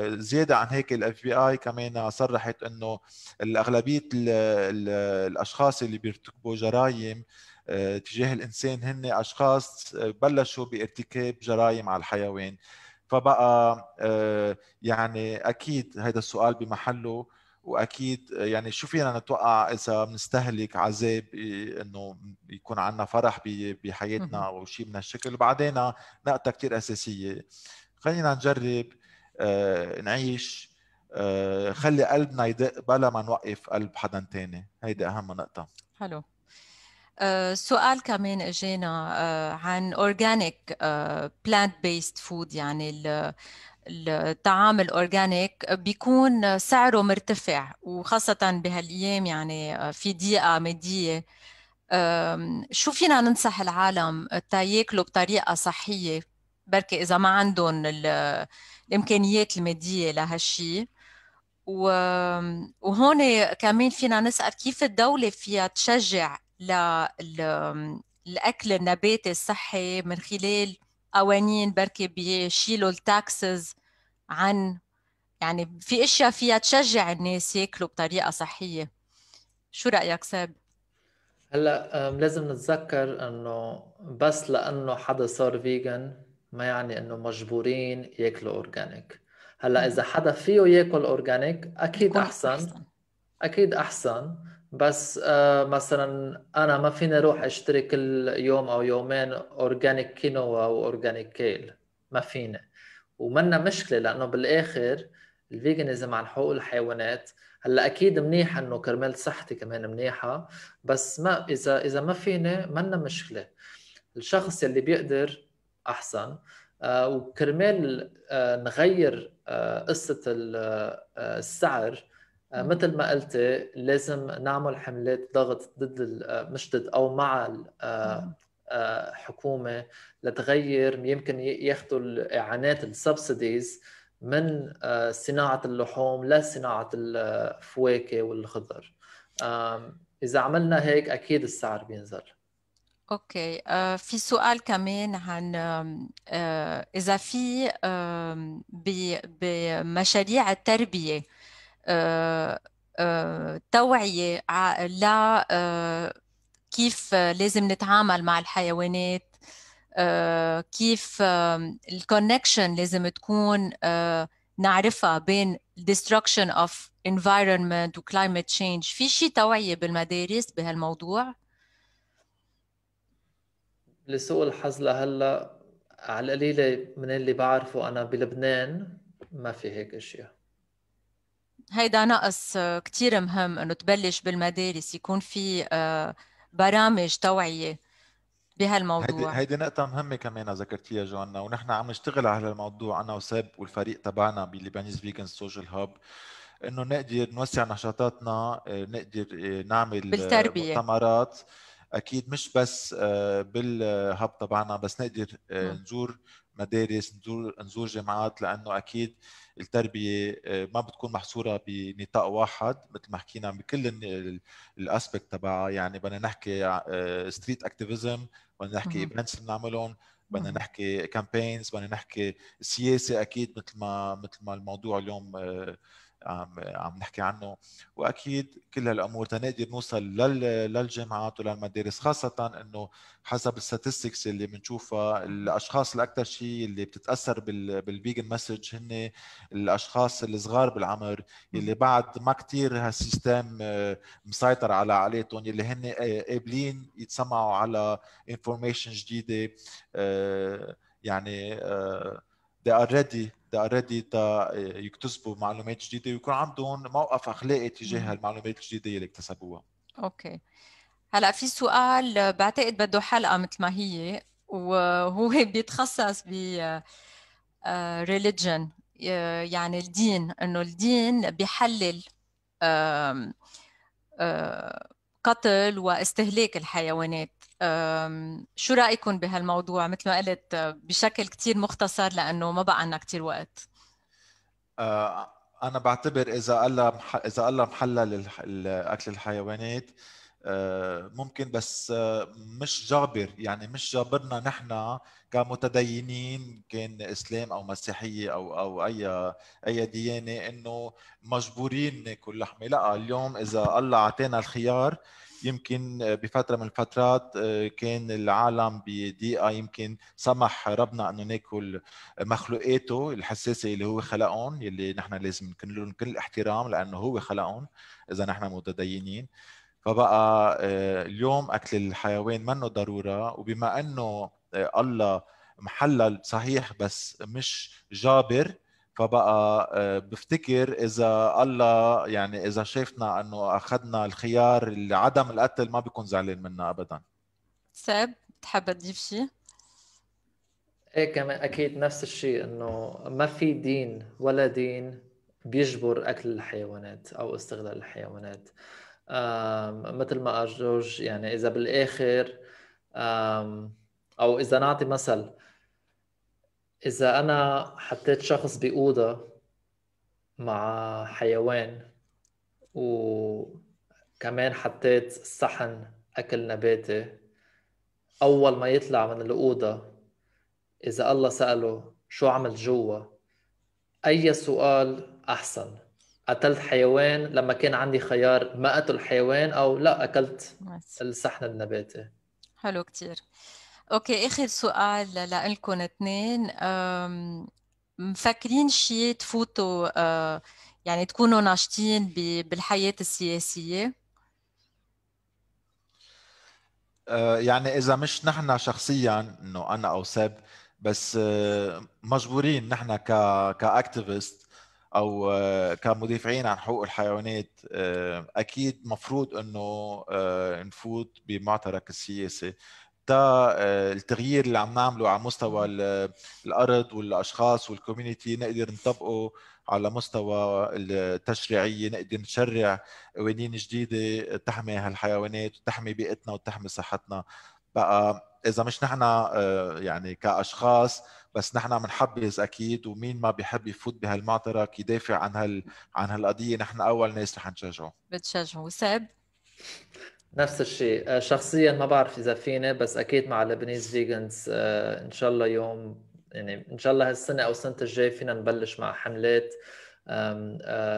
C: زيادة عن هيك الاف بي اي كمان صرحت انه الاغلبية الاشخاص اللي بيرتكبوا جرائم تجاه الانسان هن اشخاص بلشوا بارتكاب جرائم على الحيوان. فبقى يعني اكيد هذا السؤال بمحله، واكيد يعني شو فينا نتوقع اذا بنستهلك عذاب انه يكون عندنا فرح بحياتنا او شيء من هالشكل. وبعدين نقطة كتير اساسية، خلينا نجرب نعيش، خلي قلبنا يدق بلا ما نوقف قلب حدا تاني. هيدي اهم نقطة.
A: حلو. سؤال كمان اجينا عن اورجانيك بلانت بيست فود، يعني الطعام الاورجانيك بيكون سعره مرتفع، وخاصة بهالايام يعني في ضيقة مادية. شو فينا ننصح العالم تاياكلوا بطريقة صحية، بركي إذا ما عندهم الإمكانيات المادية لهالشي؟ وهون كمان فينا نسأل كيف الدولة فيها تشجع الأكل النباتي الصحي من خلال قوانين بركي بيشيلوا التاكسز عن، يعني في اشياء فيها تشجع الناس ياكلوا بطريقة صحية. شو رأيك ساب؟
B: هلا لازم نتذكر انه بس لانه حدا صار فيجن ما يعني انه مجبورين ياكلوا اورجانيك. هلا اذا حدا فيه ياكل اورجانيك اكيد
A: بيكون
B: احسن،
A: أحسن.
B: اكيد احسن. بس مثلا انا ما فيني اروح اشتري كل يوم او يومين اورجانيك كينوا او اورجانيك كيل، ما فيني. ومنا مشكله لانه بالاخر الفيجنزم عن حقوق الحيوانات. هلا اكيد منيح انه كرمال صحتي كمان منيحه، بس ما اذا ما فيني منا مشكله. الشخص اللي بيقدر احسن. وكرمال نغير قصه السعر. مثل ما قلت لازم نعمل حملات ضغط ضد مش ضد او مع الحكومه لتغير. يمكن ياخذوا الاعانات السبسيديز من صناعه اللحوم لصناعه الفواكه والخضر. اذا عملنا هيك اكيد السعر بينزل.
A: اوكي. في سؤال كمان عن اذا في بمشاريع التربية توعية لا كيف لازم نتعامل مع الحيوانات، كيف الكونكشن لازم تكون نعرفها بين destruction of environment و climate change. في شيء توعية بالمدارس بهالموضوع؟
B: لسوء الحظ لهلا على القليلة من اللي بعرفه أنا بلبنان ما في هيك أشياء.
A: هيدا نقص كتير مهم، انه تبلش بالمدارس يكون في برامج توعية
C: هيدي
A: بهالموضوع.
C: هيدي نقطة مهمة كمان ذكرتيها جوانا، ونحن عم نشتغل على الموضوع أنا وساب والفريق تبعنا بليبانيز فيجن سوشيال هاب، إنه نقدر نوسع نشاطاتنا، نقدر نعمل
A: بالتربية.
C: مؤتمرات. أكيد مش بس بالهاب تبعنا، بس نقدر نزور مدارس، نزور جامعات، لأنه أكيد التربية ما بتكون محصورة بنطاق واحد مثل ما حكينا بكل الاسبكت تبعها. يعني بدنا نحكي ستريت اكتيفيزم، بدنا نحكي ايفنتس بنعملهم، بدنا نحكي كامبينز، بدنا نحكي سياسه اكيد مثل ما الموضوع اليوم عم نحكي عنه. واكيد كل هالامور تنقدر نوصل للجامعات وللمدارس، خاصه انه حسب الستاتستكس اللي بنشوفها الاشخاص الاكثر شيء اللي بتتاثر بالفيجن مسج هن الاشخاص الصغار بالعمر، اللي بعد ما كتير هالسيستم مسيطر على عقليتهم، اللي هن قابلين يتسمعوا على انفورميشن جديده. يعني they are ready يكتسبوا معلومات جديده ويكون عندهم موقف اخلاقي تجاه المعلومات الجديده اللي اكتسبوها.
A: اوكي. هلا في سؤال بعتقد بده حلقة مثل ما هي، وهو بيتخصص ب religion، يعني الدين، انه الدين بيحلل قتل واستهلاك الحيوانات. شو رأيكم بهالموضوع؟ مثل ما قلت بشكل كتير مختصر لأنه ما بقى لنا كتير وقت.
C: انا بعتبر اذا الله محلل اكل الحيوانات ممكن، بس مش جابر. يعني مش جابرنا نحن كمتدينين، كان اسلام او مسيحيه او اي ديانه، انه مجبورين ناكل لحمه. لا، اليوم اذا الله اعطينا الخيار، يمكن بفتره من الفترات كان العالم بضيقه، يمكن سمح ربنا انه ناكل مخلوقاته الحساسه اللي هو خلقهم، اللي نحن لازم نكون لهم كل الاحترام لانه هو خلقهم اذا نحن متدينين. فبقى اليوم اكل الحيوان منه ضروره، وبما انه الله محلل صحيح بس مش جابر، فبقى بفتكر اذا الله يعني اذا شافنا انه اخذنا الخيار عدم القتل ما بيكون زعلان منا ابدا.
A: ساب، تحب تضيف شيء؟
B: ايه كمان اكيد نفس الشيء، انه ما في دين ولا دين بيجبر اكل الحيوانات او استغلال الحيوانات. مثل ما قال جورج، يعني اذا بالاخر او اذا نعطي مثل، اذا انا حطيت شخص بأوضة مع حيوان وكمان حطيت صحن اكل نباتي، اول ما يطلع من الأوضة إذا الله سأله شو عملت جوا، أي سؤال أحسن؟ قتلت حيوان لما كان عندي خيار ما أقتل حيوان، أو لا أكلت الصحن النباتي؟
A: حلو كتير. اوكي، اخر سؤال لكم اثنين. مفكرين شيء تفوتوا يعني تكونوا ناشطين بالحياة السياسية؟
C: يعني اذا مش نحن شخصيا انه انا او سب، بس مجبورين نحن كاكتيفيست او كمدافعين عن حقوق الحيوانات، اكيد مفروض انه نفوت بمعترك السياسي تا التغيير اللي عم نعمله على مستوى الارض والاشخاص والكوميونتي نقدر نطبقه على مستوى التشريعيه، نقدر نشرع قوانين جديده تحمي هالحيوانات وتحمي بيئتنا وتحمي صحتنا. بقى اذا مش نحن يعني كاشخاص، بس نحن بنحبذ اكيد، ومين ما بيحب يفوت بهالمعترك يدافع عن هالقضيه، نحن اول ناس رح نشجعه.
A: بتشجعوا سب؟
B: نفس الشيء. شخصيا ما بعرف اذا فيني، بس اكيد مع لبنيز فيجنز ان شاء الله يوم، يعني ان شاء الله هالسنه او السنه الجاي فينا نبلش مع حملات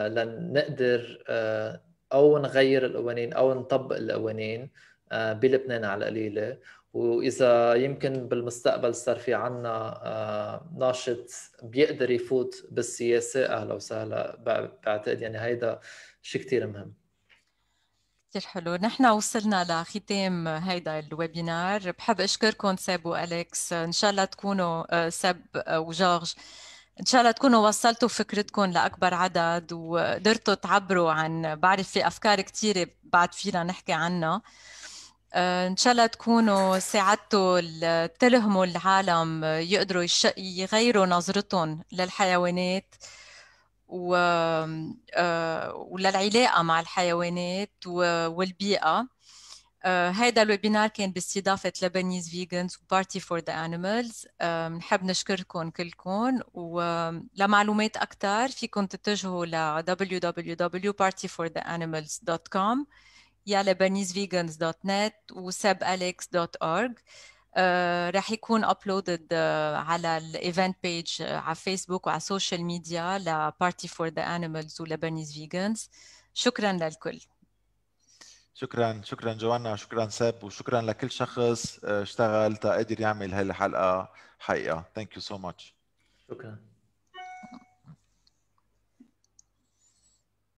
B: لنقدر او نغير القوانين او نطبق القوانين بلبنان على القليله. واذا يمكن بالمستقبل صار في عنا ناشط بيقدر يفوت بالسياسه، اهلا وسهلا. بعتقد يعني هيدا شيء كتير مهم.
A: كتير حلو. نحن وصلنا لختام هيدا الويبينار. بحب اشكركم سب واليكس. ان شاء الله تكونوا سب وجورج، ان شاء الله تكونوا وصلتوا فكرتكم لاكبر عدد وقدرتوا تعبروا عن، بعرف في افكار كثيره بعد فينا نحكي عنها. ان شاء الله تكونوا ساعدتوا تلهموا العالم يقدروا يغيروا نظرتهم للحيوانات وللعلاقة مع الحيوانات والبيئة. هيدا الويبينار كان باستضافة لبنيز فيجنز وبارتي فور ذا انيمالز. بنحب نشكركم كلكم، ولمعلومات أكثر فيكم تتجهوا ل www.partyfortheanimals.com يا lebanesevegans.net وsebalex.org. رح يكون uploaded على الايفنت بيج على فيسبوك وعلى السوشيال ميديا ل Party for the Animals و Lebanese Vegans. شكرا للكل.
C: شكرا جوانا، شكرا سب، وشكرا لكل شخص اشتغل تقدر يعمل هالحلقه حقيقه. Thank you so much.
B: شكرا.